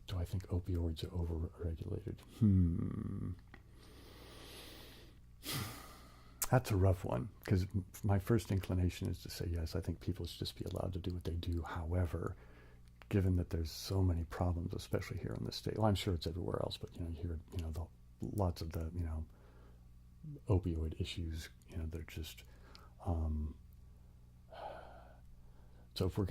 do I think opioids are overregulated? That's a rough one, because my first inclination is to say yes, I think people should just be allowed to do what they do. However, given that there's so many problems, especially here in the state, well, I'm sure it's everywhere else, but you hear lots of the opioid issues, they're just so if we're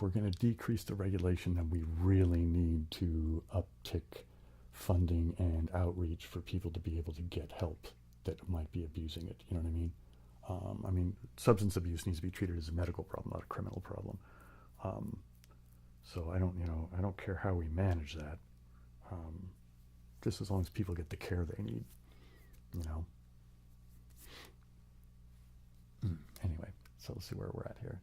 gonna decrease the regulation, then we really need to uptick funding and outreach for people to be able to get help that might be abusing it. You know what I mean? Substance abuse needs to be treated as a medical problem, not a criminal problem. So I don't care how we manage that, just as long as people get the care they need. Anyway, so let's see where we're at here.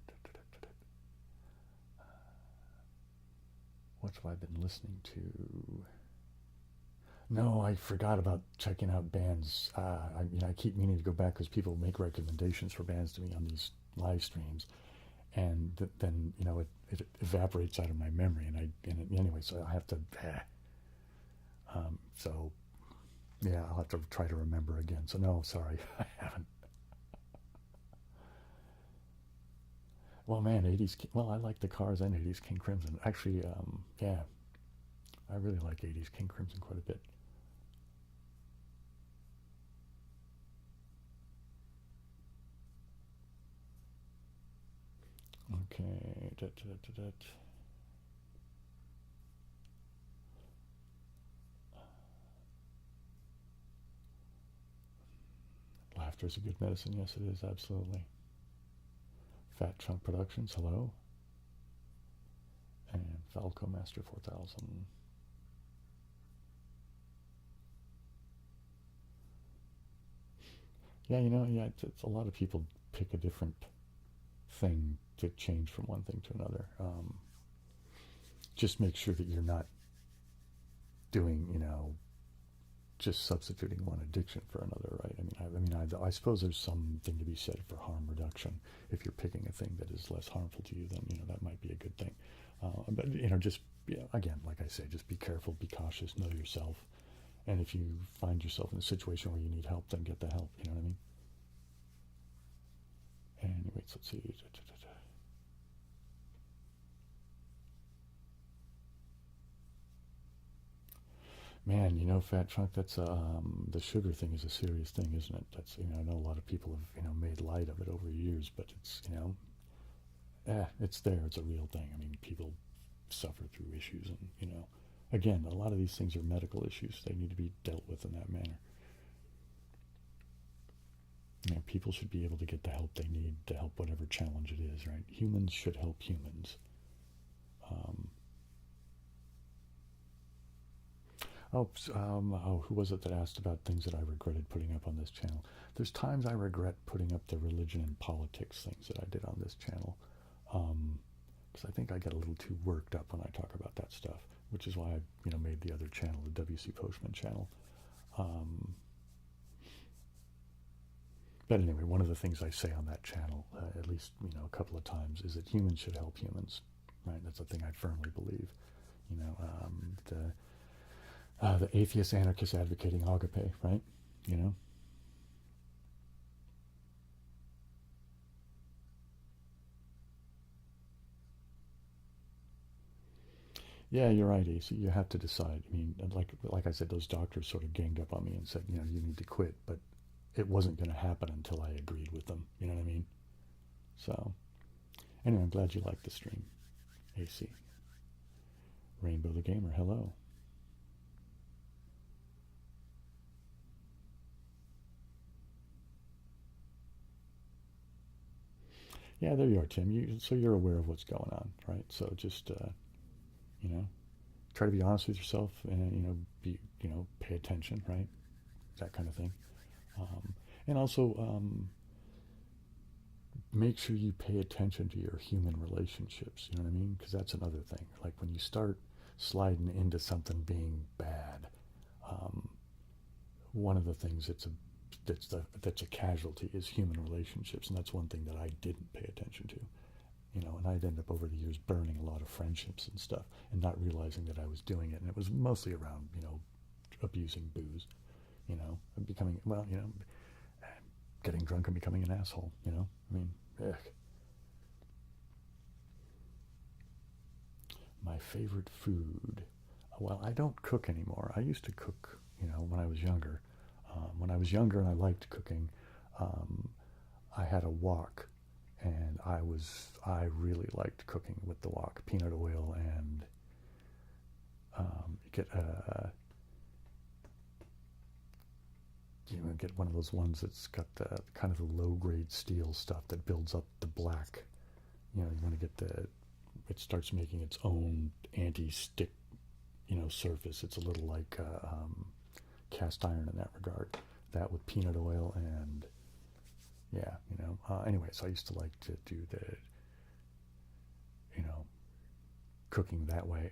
What have I been listening to? No, I forgot about checking out bands. I keep meaning to go back because people make recommendations for bands to me on these live streams, and then it evaporates out of my memory, anyway, so I have to. So yeah, I'll have to try to remember again. So no, sorry, I haven't. Well, man, 80s. Well, I like the Cars and 80s King Crimson. Actually, yeah, I really like 80s King Crimson quite a bit. Okay. Laughter is a good medicine. Yes, it is. Absolutely. Fat Chunk Productions. Hello. And Falco Master 4000. Yeah, it's a lot of people pick a different thing to change from one thing to another. Just make sure that you're not doing, just substituting one addiction for another, right? I suppose there's something to be said for harm reduction. If you're picking a thing that is less harmful to you, then that might be a good thing. But just again, like I say, just be careful, be cautious, know yourself, and if you find yourself in a situation where you need help, then get the help. You know what I mean? Anyways, let's see. Man, Fat Chunk, that's the sugar thing is a serious thing, isn't it? That's I know a lot of people have made light of it over years, but it's it's there. It's a real thing. People suffer through issues, and again, a lot of these things are medical issues. They need to be dealt with in that manner. People should be able to get the help they need to help whatever challenge it is, right? Humans should help humans. Who was it that asked about things that I regretted putting up on this channel? There's times I regret putting up the religion and politics things that I did on this channel, because I think I get a little too worked up when I talk about that stuff, which is why I made the other channel, the W.C. Postman channel. But anyway, one of the things I say on that channel, at least a couple of times, is that humans should help humans, right? That's a thing I firmly believe. The atheist anarchist advocating agape, right? Yeah, you're right, AC. You have to decide. Like I said, those doctors sort of ganged up on me and said, you need to quit, but it wasn't going to happen until I agreed with them. You know what I mean? So, anyway, I'm glad you liked the stream, AC. Rainbow the Gamer, hello. Yeah, there you are, Tim. So you're aware of what's going on, right? So just, try to be honest with yourself, and pay attention, right? That kind of thing. And also, make sure you pay attention to your human relationships. You know what I mean? Because that's another thing. Like when you start sliding into something being bad, um, one of the things that's a casualty is human relationships, and that's one thing that I didn't pay attention to. You know, and I'd end up over the years burning a lot of friendships and stuff, and not realizing that I was doing it. And it was mostly around, abusing booze. Becoming, getting drunk and becoming an asshole. I mean, ugh. My favorite food. Well, I don't cook anymore. I used to cook, when I was younger. When I was younger and I liked cooking, I had a wok, and I really liked cooking with the wok. Peanut oil and get one of those ones that's got the kind of the low grade steel stuff that builds up the black. You want to get it starts making its own anti-stick, surface. It's a little like cast iron in that regard. That with peanut oil and anyway, so I used to like to do the, cooking that way.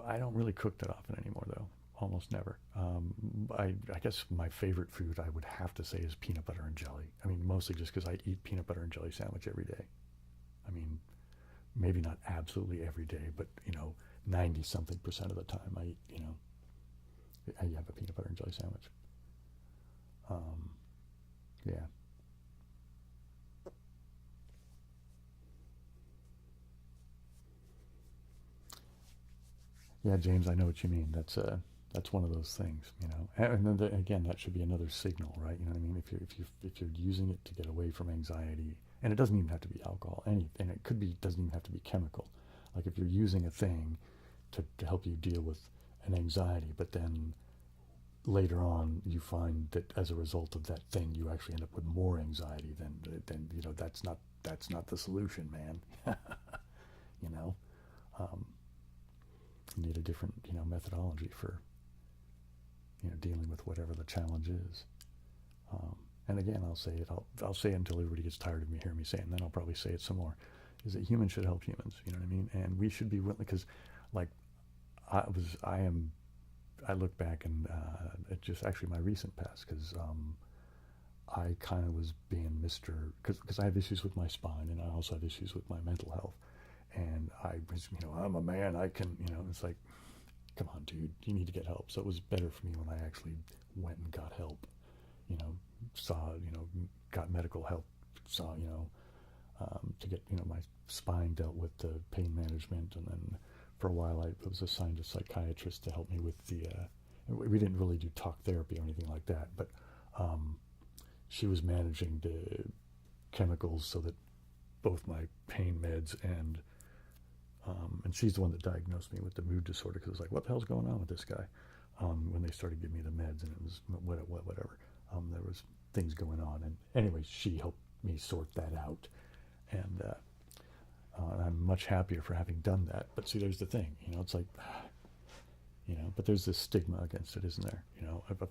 I don't really cook that often anymore, though. Almost never. I guess my favorite food, I would have to say, is peanut butter and jelly. I mean, mostly just because I eat peanut butter and jelly sandwich every day. I mean, maybe not absolutely every day, but 90-something% of the time I eat, I have a peanut butter and jelly sandwich. Yeah. Yeah, James, I know what you mean. That's one of those things, And then again, that should be another signal, right? You know what I mean? If you're using it to get away from anxiety, and it doesn't even have to be alcohol, and it doesn't even have to be chemical. Like if you're using a thing to help you deal with an anxiety, but then later on you find that as a result of that thing you actually end up with more anxiety, then that's not the solution, man. you know um, you need a different methodology for dealing with whatever the challenge is. And again, I'll say it until everybody gets tired of me hearing me say it, and then I'll probably say it some more, is that humans should help humans. You know what I mean? And we should be willing, because like I look back and at just actually my recent past, because I kind of was being because I have issues with my spine, and I also have issues with my mental health. And I was, I'm a man, I can, it's like, come on, dude, you need to get help. So it was better for me when I actually went and got help, got medical help, to get, my spine dealt with the pain management. And then for a while I was assigned a psychiatrist to help me with we didn't really do talk therapy or anything like that, but she was managing the chemicals so that both my pain meds and she's the one that diagnosed me with the mood disorder, because it was like, what the hell's going on with this guy? When they started giving me the meds, and it was whatever. There was things going on, and anyway, she helped me sort that out, and I'm much happier for having done that. But see, there's the thing, it's like, but there's this stigma against it, isn't there? Of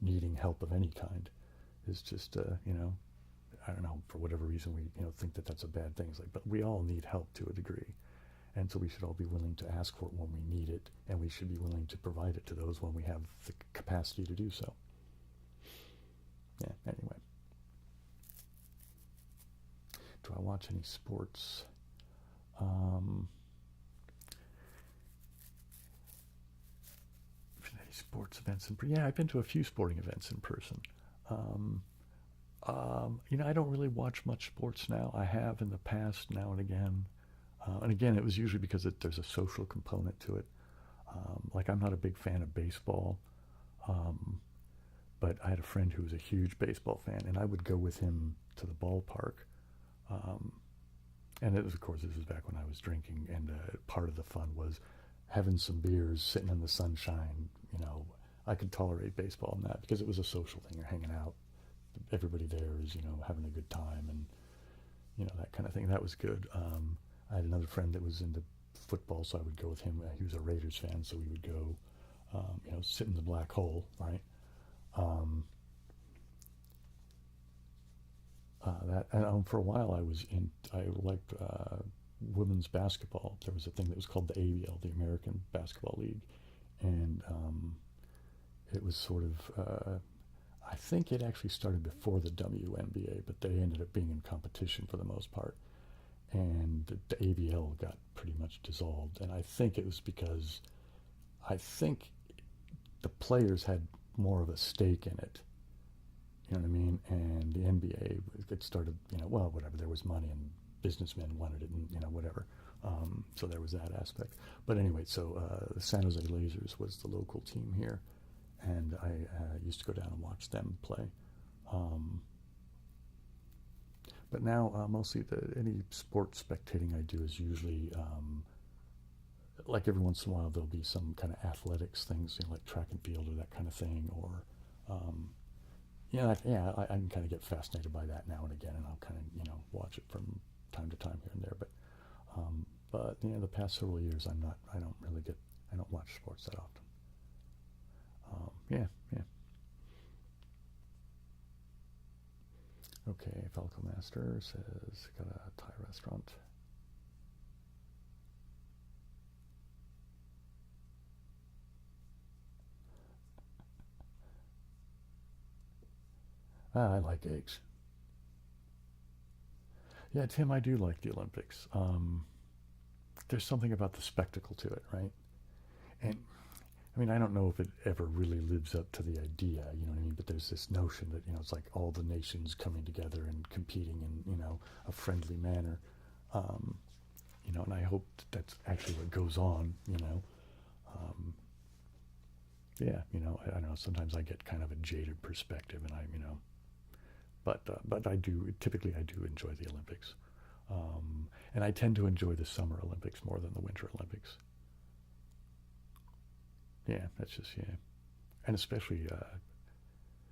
needing help of any kind is just, I don't know, for whatever reason we think that that's a bad thing. It's like, but we all need help to a degree. And so we should all be willing to ask for it when we need it, and we should be willing to provide it to those when we have the capacity to do so. Yeah, anyway. Do I watch any sports? Any sports events yeah, I've been to a few sporting events in person. I don't really watch much sports now. I have in the past, now and again. And again, it was usually because there's a social component to it. Like, I'm not a big fan of baseball, but I had a friend who was a huge baseball fan, and I would go with him to the ballpark. And it was, of course, this was back when I was drinking, and part of the fun was having some beers, sitting in the sunshine. I could tolerate baseball and that because it was a social thing. You're hanging out, everybody there is, having a good time, and that kind of thing. That was good. I had another friend that was into football, so I would go with him. He was a Raiders fan, so we would go, sit in the black hole, right? That and for a while I liked women's basketball. There was a thing that was called the ABL, the American Basketball League, and it was sort of I think it actually started before the WNBA, but they ended up being in competition for the most part. And the ABL got pretty much dissolved. And I think it was because I think the players had more of a stake in it. You know what I mean? And the NBA, it started, well, whatever. There was money and businessmen wanted it and, whatever. So there was that aspect. But anyway, so the San Jose Lasers was the local team here. And I used to go down and watch them play. But now, mostly any sports spectating I do is usually, like every once in a while, there'll be some kind of athletics things, like track and field or that kind of thing. Or, I can kind of get fascinated by that now and again, and I'll kind of, watch it from time to time here and there. But the past several years, I don't watch sports that often. Yeah. Okay, Falco Master says, got a Thai restaurant. I like eggs. Yeah, Tim, I do like the Olympics. There's something about the spectacle to it, right? And I mean, I don't know if it ever really lives up to the idea, you know what I mean? But there's this notion that, it's like all the nations coming together and competing in, a friendly manner. And I hope that's actually what goes on, Yeah, I don't know, sometimes I get kind of a jaded perspective and but I do enjoy the Olympics. And I tend to enjoy the Summer Olympics more than the Winter Olympics. Yeah, that's just, yeah. And especially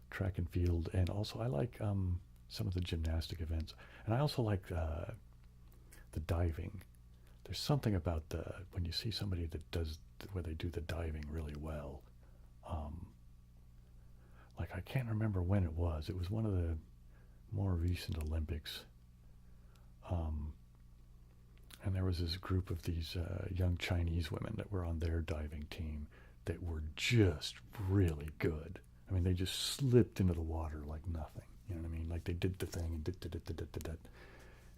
track and field. And also, I like some of the gymnastic events. And I also like the diving. There's something about when you see somebody where they do the diving really well. Like, I can't remember when it was. It was one of the more recent Olympics. And there was this group of these young Chinese women that were on their diving team that were just really good. I mean, they just slipped into the water like nothing. You know what I mean? Like they did the thing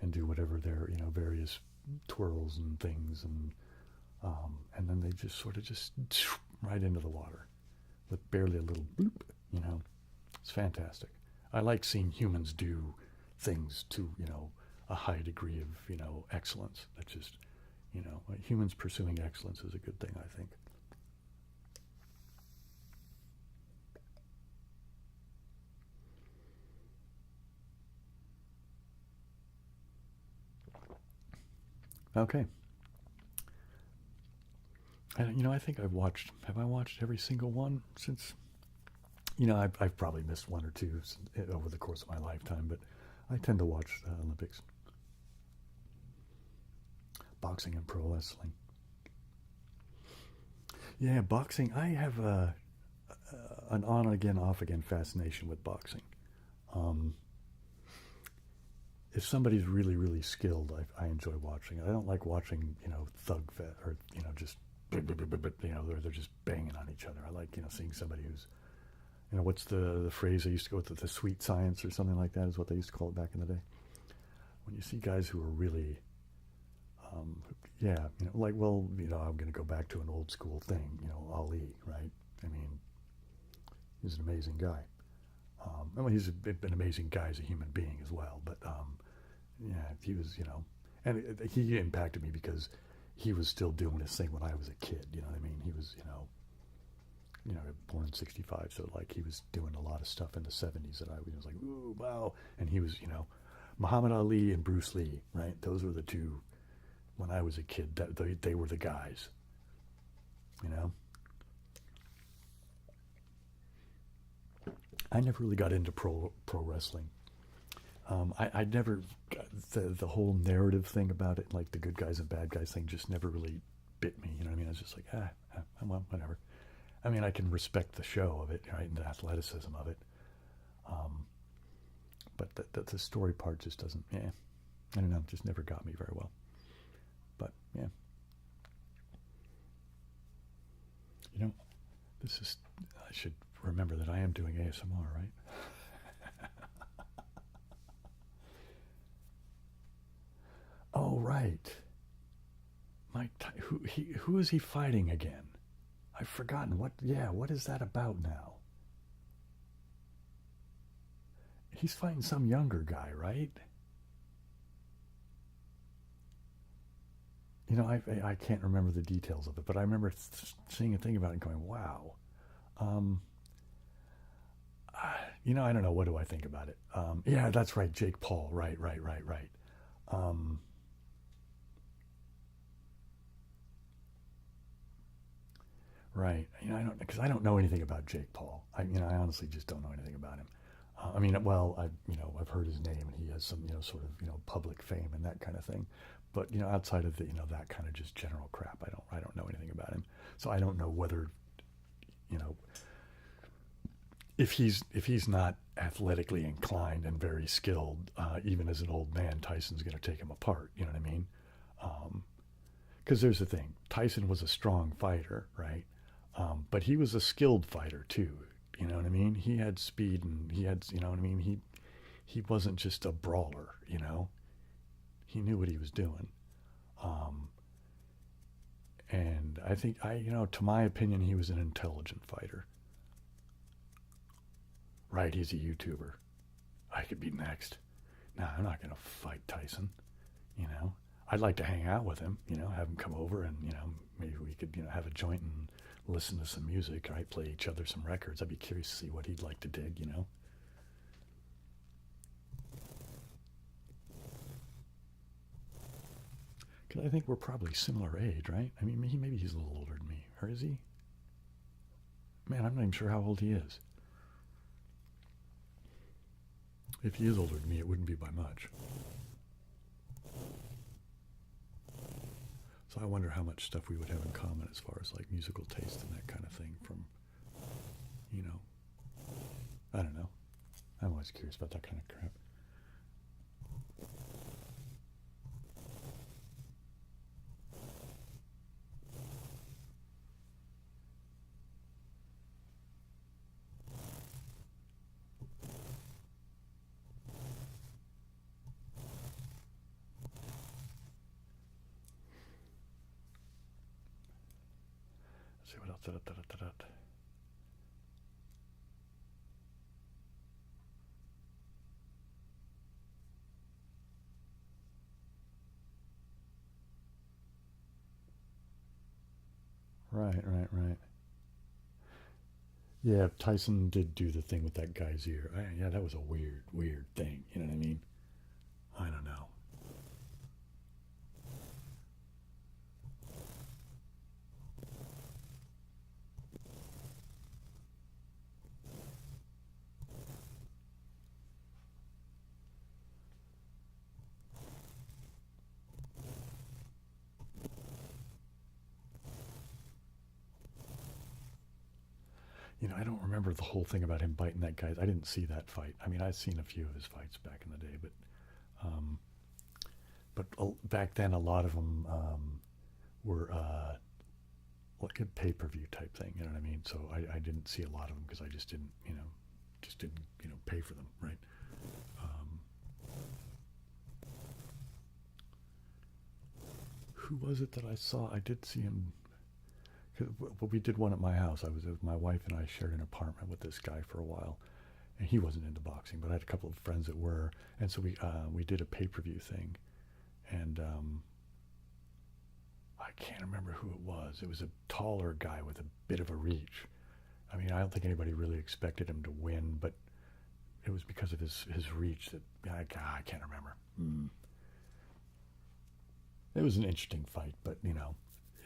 and do whatever their various twirls and things, and then they just sort of just right into the water with barely a little bloop. It's fantastic. I like seeing humans do things to a high degree of excellence. That's just humans pursuing excellence is a good thing, I think. Okay. And I think have I watched every single one since, I've probably missed one or two over the course of my lifetime, but I tend to watch the Olympics. Boxing and pro wrestling. Yeah, boxing, I have an on again, off again fascination with boxing. Um, if somebody's really, really skilled, I enjoy watching it. I don't like watching, thug fest or, just, they're just banging on each other. I like, seeing somebody who's, what's the phrase they used to go with, the sweet science or something like that is what they used to call it back in the day. When you see guys who are really, yeah, like, well, I'm going to go back to an old school thing, Ali, right? I mean, he's an amazing guy. I mean, he's an amazing guy as a human being as well, but yeah, he was, and he impacted me because he was still doing his thing when I was a kid. You know what I mean? He was, born in '65, so like he was doing a lot of stuff in the '70s that I was like, ooh, wow. And he was, Muhammad Ali and Bruce Lee, right? Those were the two when I was a kid. That they were the guys, I never really got into pro wrestling. I never got the whole narrative thing about it, like the good guys and bad guys thing, just never really bit me. You know what I mean? I was just like, well, whatever. I mean, I can respect the show of it, right, and the athleticism of it. but the story part just doesn't, yeah, I don't know, just never got me very well. But, yeah. You know, this is, I should remember that I am doing ASMR, right? Oh, right. Who is he fighting again? I've forgotten. What is that about now? He's fighting some younger guy, right? You know, I can't remember the details of it, but I remember seeing a thing about it and going, wow. Um, you know, I don't know. What do I think about it? Yeah, that's right. Jake Paul. Right, right, right, right. Um, right. You know, I don't know anything about Jake Paul. I honestly just don't know anything about him. I mean, well, I've heard his name and he has some, sort of, public fame and that kind of thing. But, outside of the, that kind of just general crap, I don't know anything about him. So I don't know whether, you know, if he's not athletically inclined and very skilled, even as an old man, Tyson's going to take him apart. You know what I mean? Because there's the thing: Tyson was a strong fighter, right? But he was a skilled fighter too. You know what I mean? He had speed and he had, you know what I mean? He wasn't just a brawler. He knew what he was doing. Um, and I think to my opinion, he was an intelligent fighter. Right, he's a YouTuber. I could be next. No, I'm not going to fight Tyson. You know, I'd like to hang out with him. Have him come over and maybe we could have a joint and listen to some music. Right, play each other some records. I'd be curious to see what he'd like to dig. Because I think we're probably similar age, right? I mean, maybe he's a little older than me, or is he? Man, I'm not even sure how old he is. If he is older than me, it wouldn't be by much. So I wonder how much stuff we would have in common as far as like musical taste and that kind of thing from, you know, I don't know. I'm always curious about that kind of crap. Let's see what else. Da-da-da-da-da-da. Right, right, right. Yeah, Tyson did do the thing with that guy's ear. Yeah, that was a weird, weird thing. You know what I mean? I don't know. I don't remember the whole thing about him biting that guy. I didn't see that fight. I mean, I've seen a few of his fights back in the day, um, but back then a lot of them were like a pay-per-view type thing. You know what I mean? So I didn't see a lot of them because I just didn't pay for them, right? Um, who was it that I saw? I did see him. Well, we did one at my house. My wife and I shared an apartment with this guy for a while, and he wasn't into boxing, but I had a couple of friends that were, and so we did a pay-per-view thing, and I can't remember who it was. It was a taller guy with a bit of a reach. I mean, I don't think anybody really expected him to win, but it was because of his reach that I can't remember. It was an interesting fight, but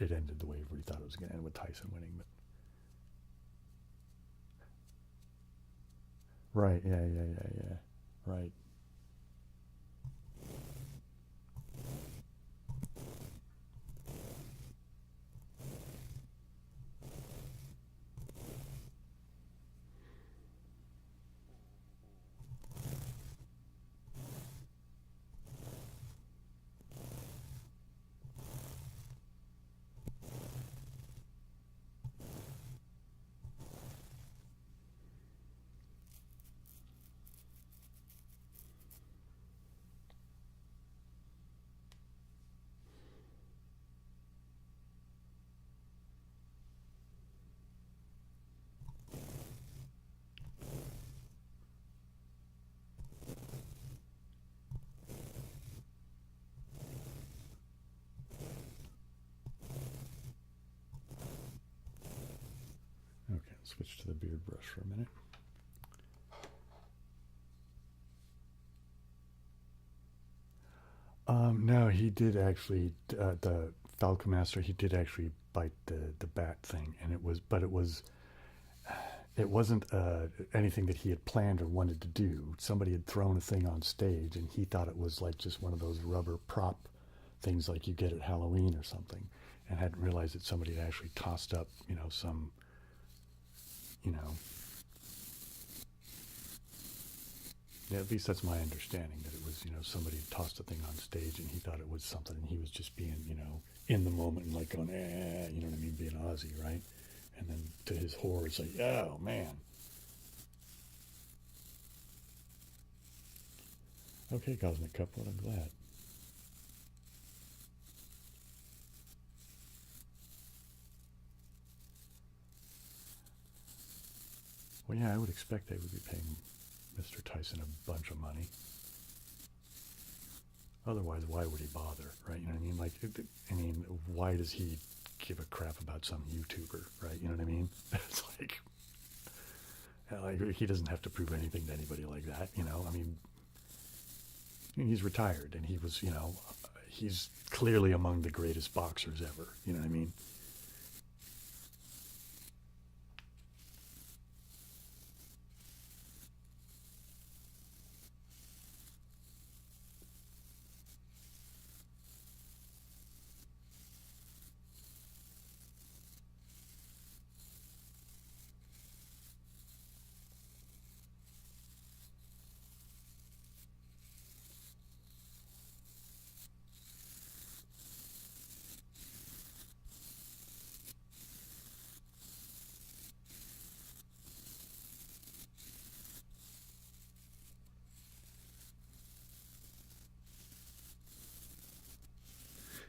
it ended the way everybody thought it was going to end with Tyson winning. But right, yeah, yeah, yeah, yeah, right. Switch to the beard brush for a minute. No, he did actually, the Falcon Master, he did actually bite the bat thing, and it wasn't anything that he had planned or wanted to do. Somebody had thrown a thing on stage, and he thought it was like just one of those rubber prop things like you get at Halloween or something, and hadn't realized that somebody had actually tossed up, some, you know, yeah, at least that's my understanding, that it was, somebody had tossed a thing on stage and he thought it was something, and he was just being, in the moment and like going, you know what I mean, being Ozzy, right? And then to his horror, it's like, oh man. Okay, Cosmic Cupboard, I'm glad. Well, yeah, I would expect they would be paying Mr. Tyson a bunch of money. Otherwise, why would he bother, right? You know what I mean? Like, why does he give a crap about some YouTuber, right? You know what I mean? It's like he doesn't have to prove anything to anybody like that, I mean, he's retired, and he was, he's clearly among the greatest boxers ever. You know what I mean?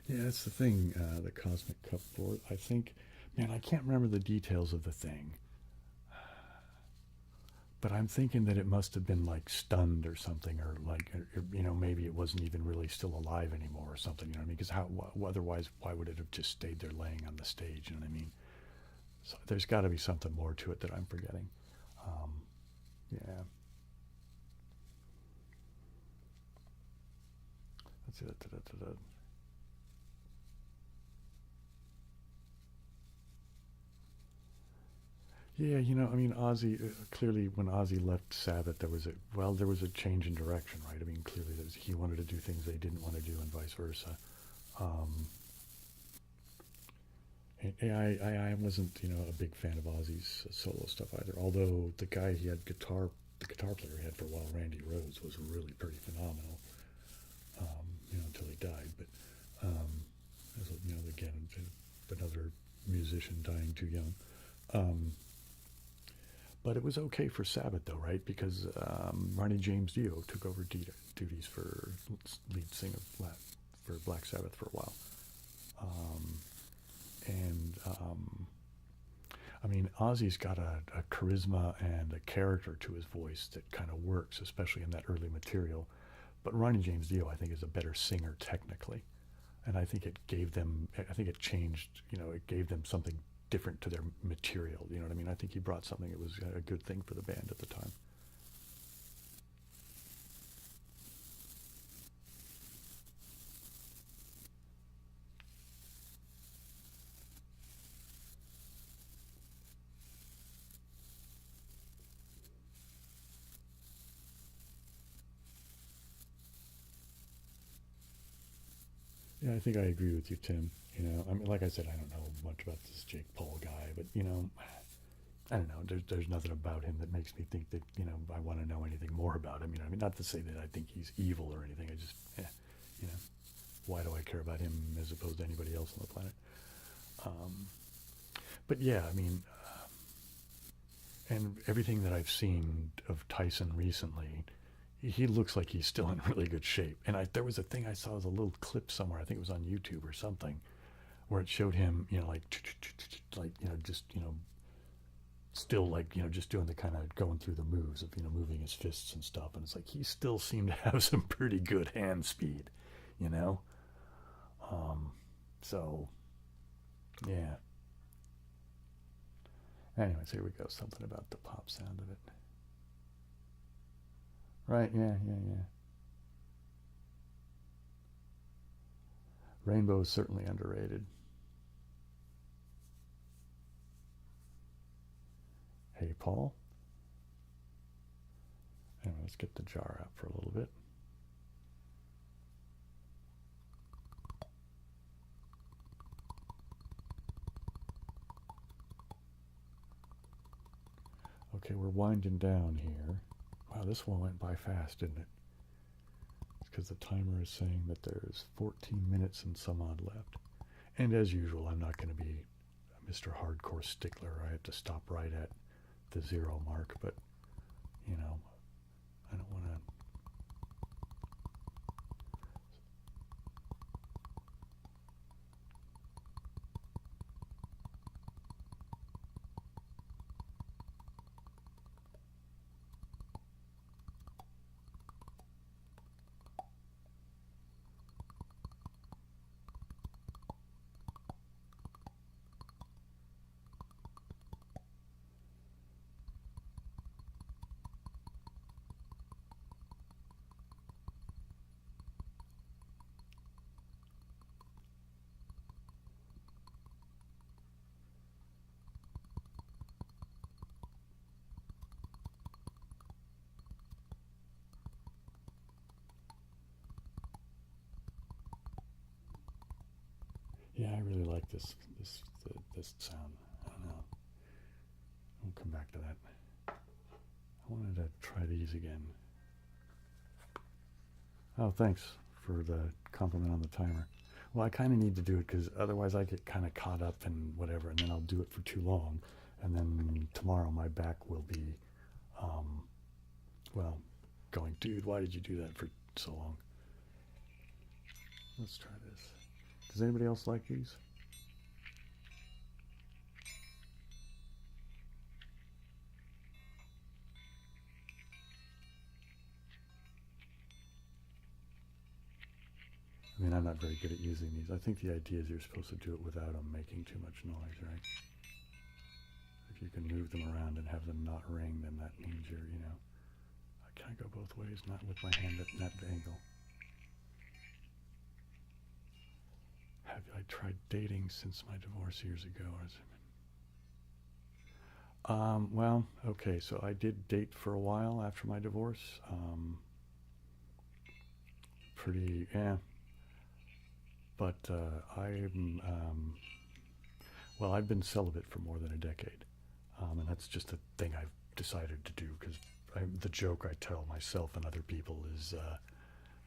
Yeah, that's the thing, the Cosmic Cupboard. I think, man, I can't remember the details of the thing, but I'm thinking that it must have been like stunned or something, or like, maybe it wasn't even really still alive anymore or something. You know what I mean? Because otherwise, why would it have just stayed there laying on the stage? You know what I mean? So there's got to be something more to it that I'm forgetting. Um, yeah. Let's see. Yeah, I mean, Ozzy, clearly when Ozzy left Sabbath, there was a change in direction, right? I mean, clearly he wanted to do things they didn't want to do, and vice versa. Um, and I wasn't, a big fan of Ozzy's solo stuff either. Although the guitar player he had for a while, Randy Rhoads, was really pretty phenomenal. Until he died. But again, another musician dying too young. Um, But it was okay for Sabbath, though, right? Because Ronnie James Dio took over duties for lead singer for Black Sabbath for a while. Um, and I mean, Ozzy's got a charisma and a character to his voice that kind of works, especially in that early material. But Ronnie James Dio, I think, is a better singer technically, and I think I think it changed. It gave them something different to their material. You know what I mean? I think he brought something that was a good thing for the band at the time. Yeah, I think I agree with you, Tim. I mean, like I said, I don't know much about this Jake Paul guy, but I don't know. There's nothing about him that makes me think that I want to know anything more about him. I mean, not to say that I think he's evil or anything. I just, you know, why do I care about him as opposed to anybody else on the planet? Um, but yeah, I mean, and everything that I've seen of Tyson recently, he looks like he's still in really good shape. And there was a thing I saw, was a little clip somewhere. I think it was on YouTube or something, where it showed him, like just still like just doing the kind of going through the moves of moving his fists and stuff. And it's like he still seemed to have some pretty good hand speed, you know. So yeah. Anyways, here we go. Something about the pop sound of it. Right, yeah. Rainbow is certainly underrated. Hey, Paul. And let's get the jar out for a little bit. Okay, we're winding down here. Wow, this one went by fast, didn't it? It's because the timer is saying that there's 14 minutes and some odd left. And as usual, I'm not going to be Mr. Hardcore Stickler. I have to stop right at the 0 mark, but, you know, I don't want to... Yeah, I really like this sound. I don't know. We'll come back to that. I wanted to try these again. Oh, thanks for the compliment on the timer. Well, I kind of need to do it because otherwise I get kind of caught up in whatever, and then I'll do it for too long. And then tomorrow my back will be, well, going, dude, why did you do that for so long? Let's try this. Does anybody else like these? I mean, I'm not very good at using these. I think the idea is you're supposed to do it without them making too much noise, right? If you can move them around and have them not ring, then that means you're, you know, I can't go both ways, not with my hand at that angle. Have I tried dating since my divorce years ago? Well, okay, so I did date for a while after my divorce. Yeah. But well, I've been celibate for more than a decade. And that's just a thing I've decided to do because the joke I tell myself and other people is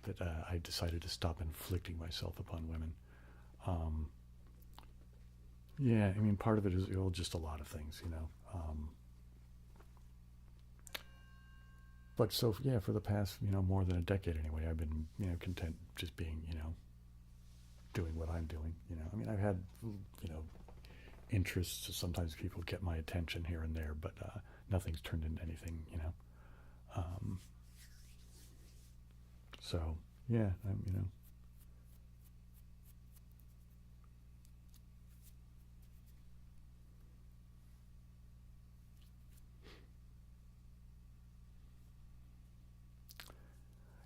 that I decided to stop inflicting myself upon women. Yeah, I mean, part of it is just a lot of things, you know. But so, yeah, for the past, you know, more than a decade anyway, I've been, you know, content just being, you know, doing what I'm doing, you know. I mean, I've had, you know, interests. So sometimes people get my attention here and there, but nothing's turned into anything, you know. So, yeah, you know.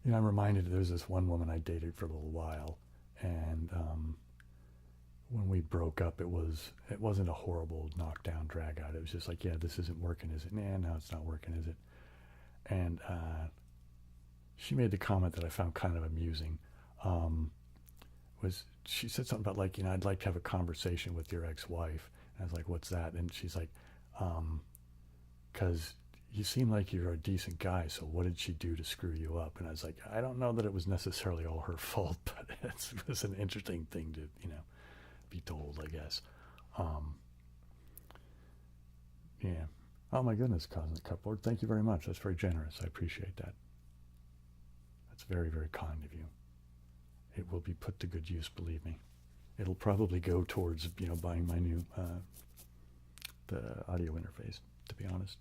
You know, I'm reminded there's this one woman I dated for a little while, and when we broke up, it wasn't a horrible knockdown drag out. It was just like, yeah, this isn't working, is it? Nah, no, it's not working, is it? And she made the comment that I found kind of amusing. Was she said something about like, you know, I'd like to have a conversation with your ex-wife. And I was like, what's that? And she's like, because you seem like you're a decent guy, so what did she do to screw you up? And I was like, I don't know that it was necessarily all her fault, but it was an interesting thing to, you know, be told, I guess. Yeah. Oh my goodness, Cosmic Cupboard. Thank you very much. That's very generous. I appreciate that. That's very, very kind of you. It will be put to good use, believe me. It'll probably go towards, you know, buying my new the audio interface, to be honest.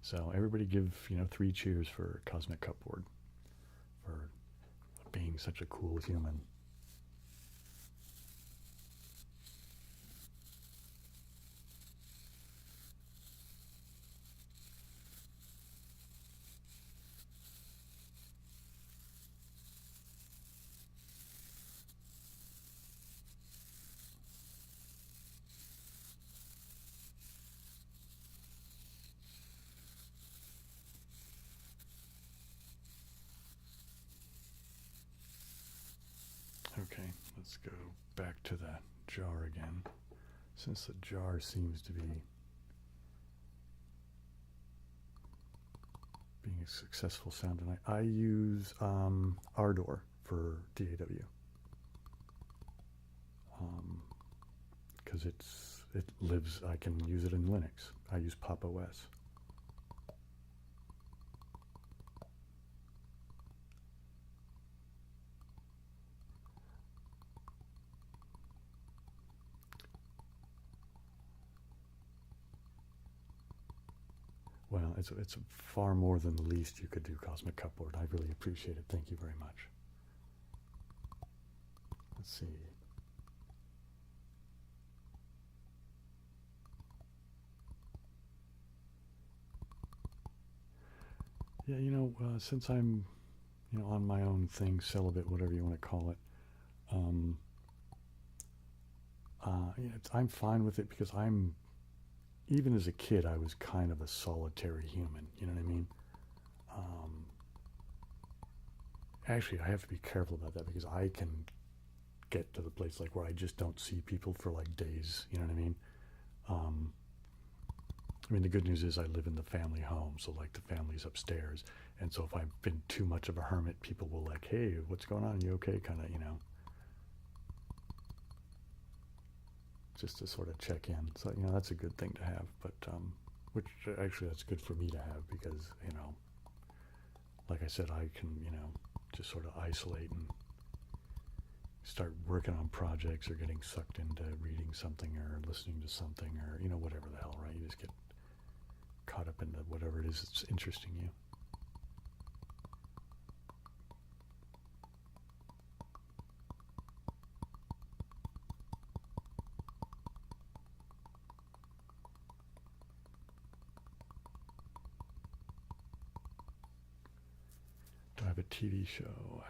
So everybody give, you know, 3 cheers for Cosmic Cupboard for being such a cool human. Let's go back to the jar again, since the jar seems to be being a successful sound tonight. I use Ardor for DAW because it lives. I can use it in Linux. I use Pop! OS. Well, it's far more than the least you could do, Cosmic Cupboard. I really appreciate it. Thank you very much. Let's see. Yeah, since I'm, on my own thing, celibate, whatever you want to call it, I'm fine with it because even as a kid, I was kind of a solitary human. You know what I mean? Actually, I have to be careful about that because I can get to the place like where I just don't see people for like days. You know what I mean? The good news is I live in the family home, so like the family's upstairs, and so if I've been too much of a hermit, people will like, hey, what's going on? You okay? Kind of, just to sort of check in. So, that's a good thing to have, but, which actually that's good for me to have because, like I said, I can, just sort of isolate and start working on projects or getting sucked into reading something or listening to something or, whatever the hell, right? You just get caught up into whatever it is that's interesting you. Do I have a TV show?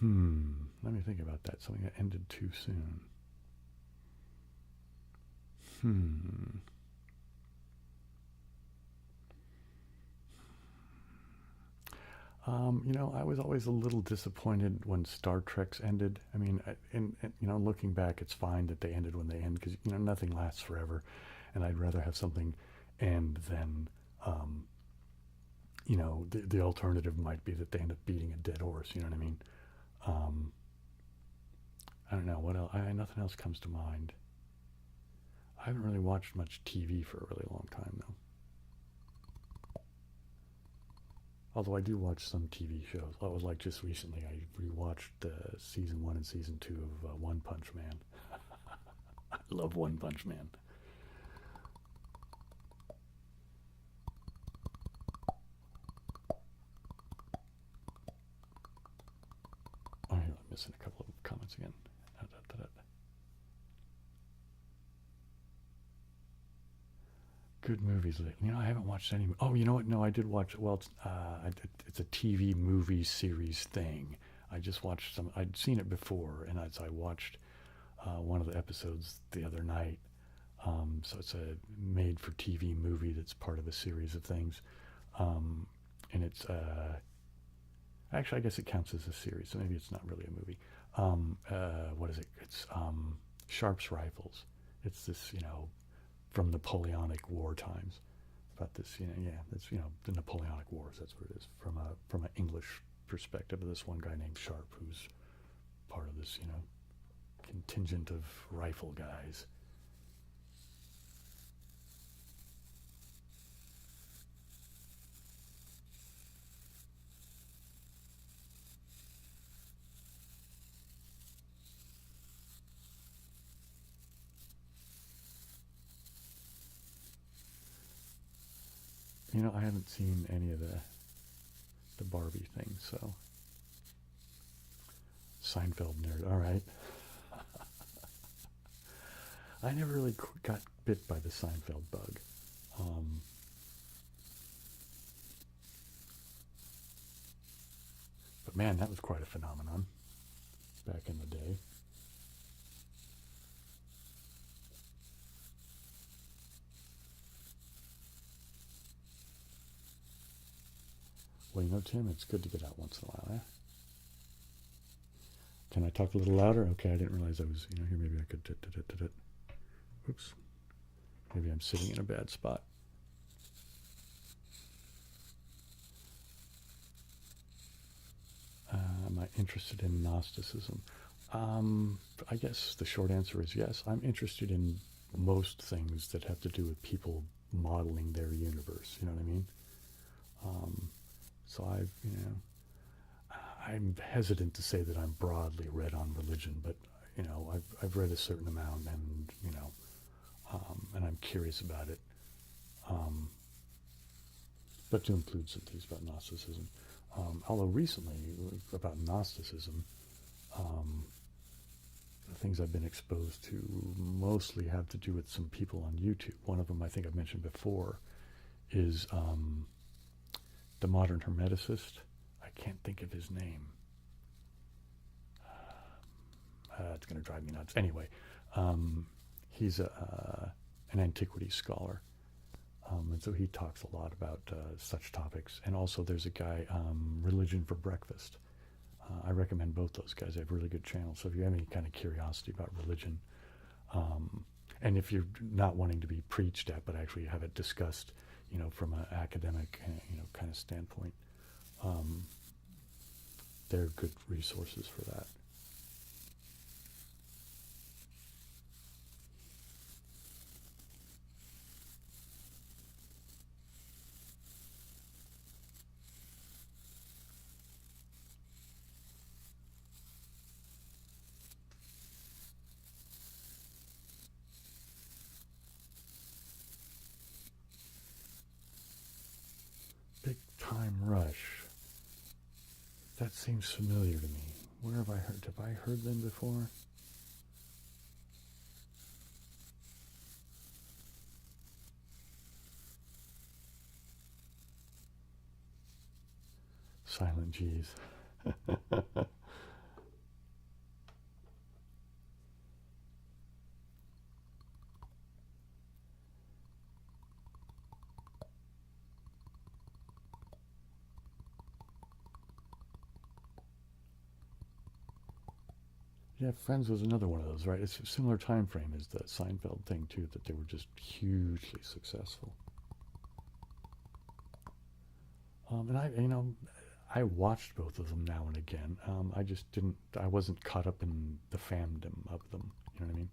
Let me think about that. Something that ended too soon. I was always a little disappointed when Star Trek's ended. And looking back, it's fine that they ended when they end because, nothing lasts forever. And I'd rather have something end than, the alternative might be that they end up beating a dead horse. You know what I mean? I don't know. What else? Nothing else comes to mind. I haven't really watched much TV for a really long time, though. Although I do watch some TV shows. That was like just recently. I rewatched season 1 and season 2 of One Punch Man. I love One Punch Man. Oh, here, I'm missing a couple of comments again. Good movies lately. I haven't watched any. Oh, you know what? No, I did watch. Well, it's a TV movie series thing. I just watched some. I'd seen it before, and I watched one of the episodes the other night. So it's a made-for-TV movie that's part of a series of things, and it's actually I guess it counts as a series. So maybe it's not really a movie. What is it? It's Sharp's Rifles. It's this from Napoleonic War times, about this, that's the Napoleonic Wars. That's what it is from an English perspective of this one guy named Sharp, who's part of this, contingent of rifle guys. I haven't seen any of the Barbie thing, so Seinfeld nerd. All right. I never really got bit by the Seinfeld bug. But man, that was quite a phenomenon back in the day. Well, Tim, it's good to get out once in a while, eh? Can I talk a little louder? Okay, I didn't realize I was, here maybe I could, oops, maybe I'm sitting in a bad spot. Am I interested in Gnosticism? I guess the short answer is yes. I'm interested in most things that have to do with people modeling their universe. You know what I mean? So I'm hesitant to say that I'm broadly read on religion, but I've read a certain amount, and and I'm curious about it. But to include some things about Gnosticism. Although recently, about Gnosticism, the things I've been exposed to mostly have to do with some people on YouTube. One of them I think I've mentioned before is the modern hermeticist. I can't think of his name. It's going to drive me nuts. Anyway, he's an antiquity scholar. And so he talks a lot about such topics. And also there's a guy, Religion for Breakfast. I recommend both those guys. They have really good channels. So if you have any kind of curiosity about religion, and if you're not wanting to be preached at, but actually have it discussed, from an academic, kind of standpoint, they're good resources for that. Big Time Rush. That seems familiar to me. Where have I heard? Have I heard them before? Silent G's. Yeah, Friends was another one of those, right? It's a similar time frame as the Seinfeld thing too, that they were just hugely successful. And I watched both of them now and again. I just didn't. I wasn't caught up in the fandom of them. You know what I mean?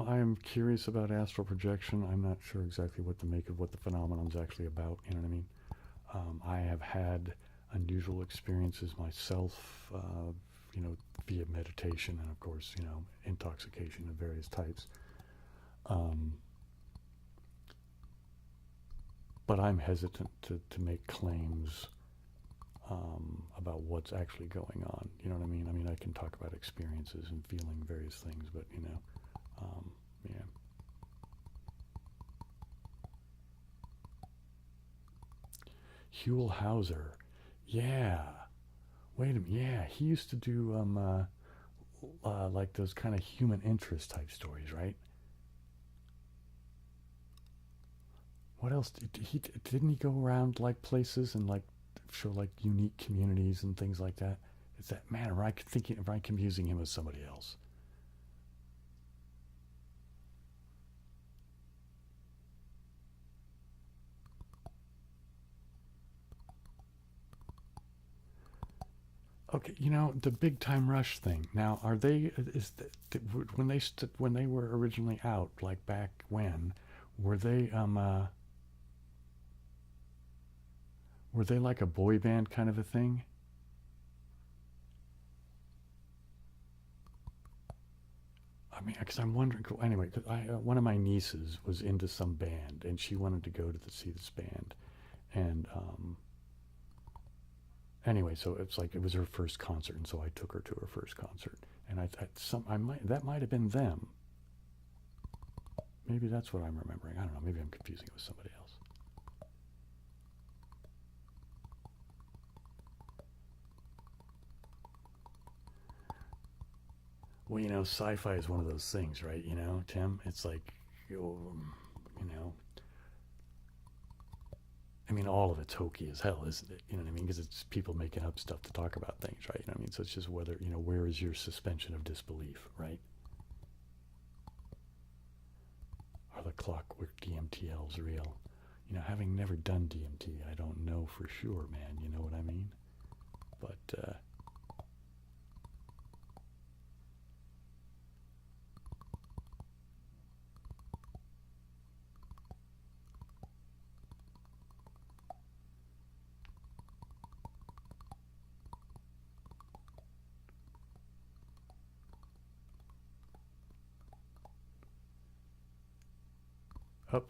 I am curious about astral projection. I'm not sure exactly what to make of what the phenomenon's actually about. You know what I mean? I have had unusual experiences myself, via meditation and, of course, intoxication of various types. But I'm hesitant to make claims about what's actually going on. You know what I mean? I mean, I can talk about experiences and feeling various things, but, yeah. Huell Hauser. Yeah. Wait a minute. Yeah, he used to do like those kind of human interest type stories, right? What else didn't he go around like places and like show like unique communities and things like that? Is that man? Am I thinking? Am I confusing him with somebody else? Okay, the big time rush thing. Now, are they when they were originally out, like back when, were they were they like a boy band kind of a thing? I mean, because I'm wondering. Anyway, cause one of my nieces was into some band, and she wanted to go to see this band, and anyway, so it's like it was her first concert, and so I took her to her first concert, and I might that might have been them. Maybe that's what I'm remembering. I don't know. Maybe I'm confusing it with somebody else. Well, you know, sci-fi is one of those things, right? You know, Tim, it's like, you know, I mean, all of it's hokey as hell, isn't it? You know what I mean? Because it's people making up stuff to talk about things, right? You know what I mean? So it's just whether, you know, where is your suspension of disbelief, right? Are the clockwork DMTLs real? You know, having never done DMT, I don't know for sure, man. You know what I mean? But,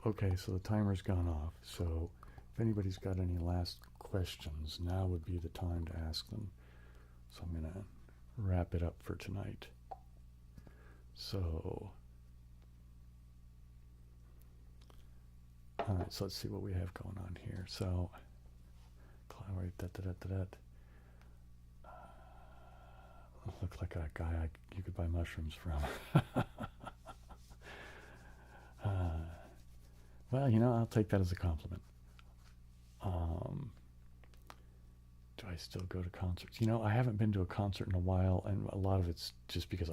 okay, so the timer's gone off. So if anybody's got any last questions, now would be the time to ask them. So I'm going to wrap it up for tonight. So, all right, so let's see what we have going on here. So, look like a guy you could buy mushrooms from. Well, you know, I'll take that as a compliment. Do I still go to concerts? You know, I haven't been to a concert in a while, and a lot of it's just because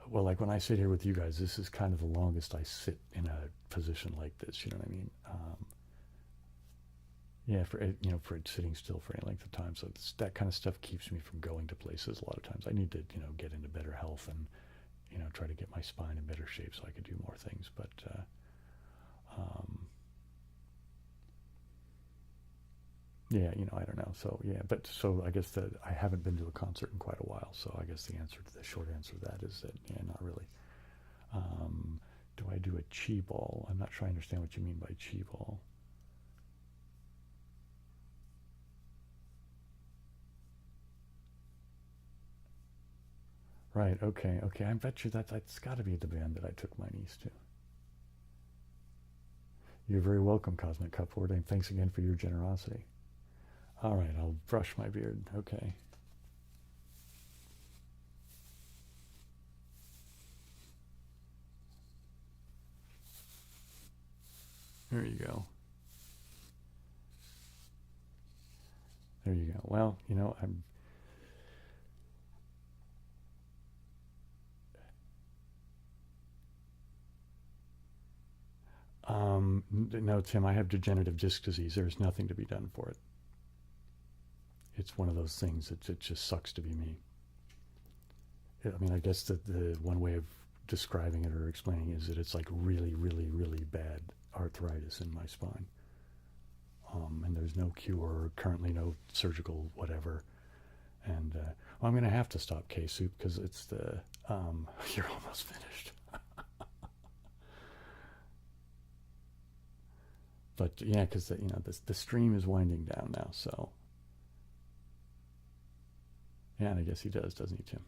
well, like when I sit here with you guys, this is kind of the longest I sit in a position like this. You know what I mean? Yeah, for you know, for sitting still for any length of time. So that kind of stuff keeps me from going to places. A lot of times, I need to, you know, get into better health and, you know, try to get my spine in better shape so I could do more things. But yeah, you know, I don't know. So yeah, but so I guess that I haven't been to a concert in quite a while. So I guess the short answer to that is that yeah, not really. Do I do a chi ball? I'm not sure I understand what you mean by chi ball. Right. Okay. Okay. I bet you that's got to be the band that I took my niece to. You're very welcome, Cosmic Cupboard, and thanks again for your generosity. All right, I'll brush my beard. Okay. There you go. There you go. Well, you know, no, Tim, I have degenerative disc disease. There's nothing to be done for it. It's one of those things that it just sucks to be me. I mean, I guess that the one way of describing it or explaining it is that it's like really, really, really bad arthritis in my spine. And there's no cure, currently no surgical whatever. And well, I'm going to have to stop K-Soup because it's the, you're almost finished. But yeah, because you know the stream is winding down now, so yeah, and I guess he does, doesn't he, Tim?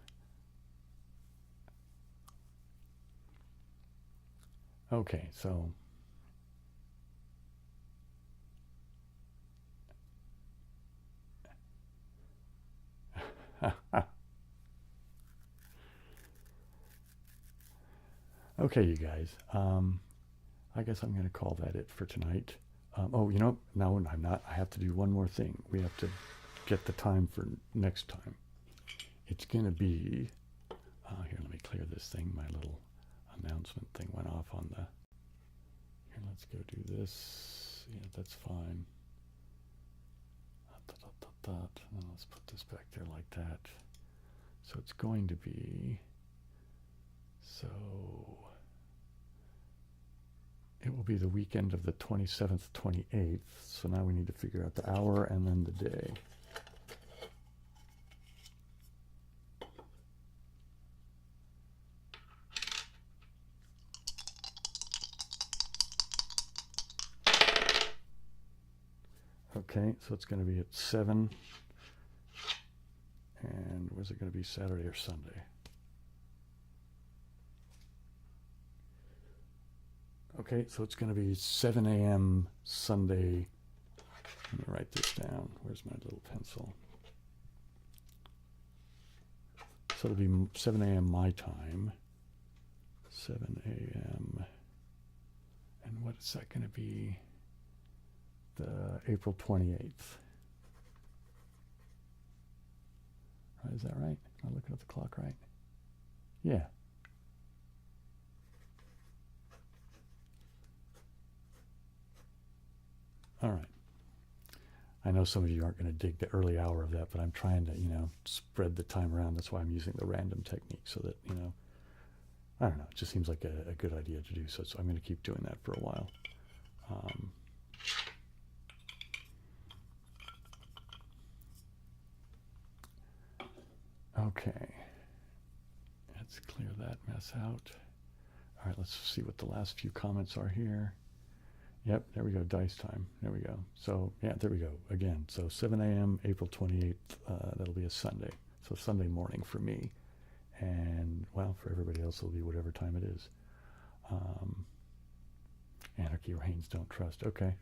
Okay, so okay, you guys. I guess I'm going to call that it for tonight. Oh, you know, no, I'm not. I have to do one more thing. We have to get the time for next time. It's going to be, here, let me clear this thing. My little announcement thing went off on the, here, let's go do this. Yeah, that's fine. And let's put this back there like that. So it's going to be, so it will be the weekend of the 27th, 28th. So now we need to figure out the hour and then the day. Okay, so it's going to be at 7. And was it going to be Saturday or Sunday? Okay, so it's going to be 7 a.m. Sunday. Let me write this down. Where's my little pencil? So it'll be 7 a.m. my time. 7 a.m. And what is that going to be? The April 28th. Right, is that right? Am I looking at the clock right? Yeah. All right. I know some of you aren't going to dig the early hour of that, but I'm trying to, spread the time around. That's why I'm using the random technique so that, I don't know. It just seems like a good idea to do so. So I'm going to keep doing that for a while. Okay. Let's clear that mess out. All right, let's see what the last few comments are here. Yep, there we go, dice time. There we go. So, yeah, there we go. Again, so 7 a.m., April 28th, that'll be a Sunday. So Sunday morning for me. And, well, for everybody else, it'll be whatever time it is. Anarchy reigns, don't trust. Okay.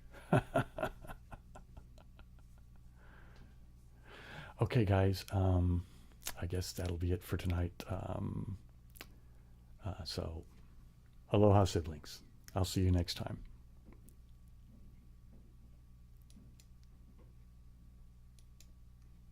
Okay, guys. I guess that'll be it for tonight. So, aloha, siblings. I'll see you next time.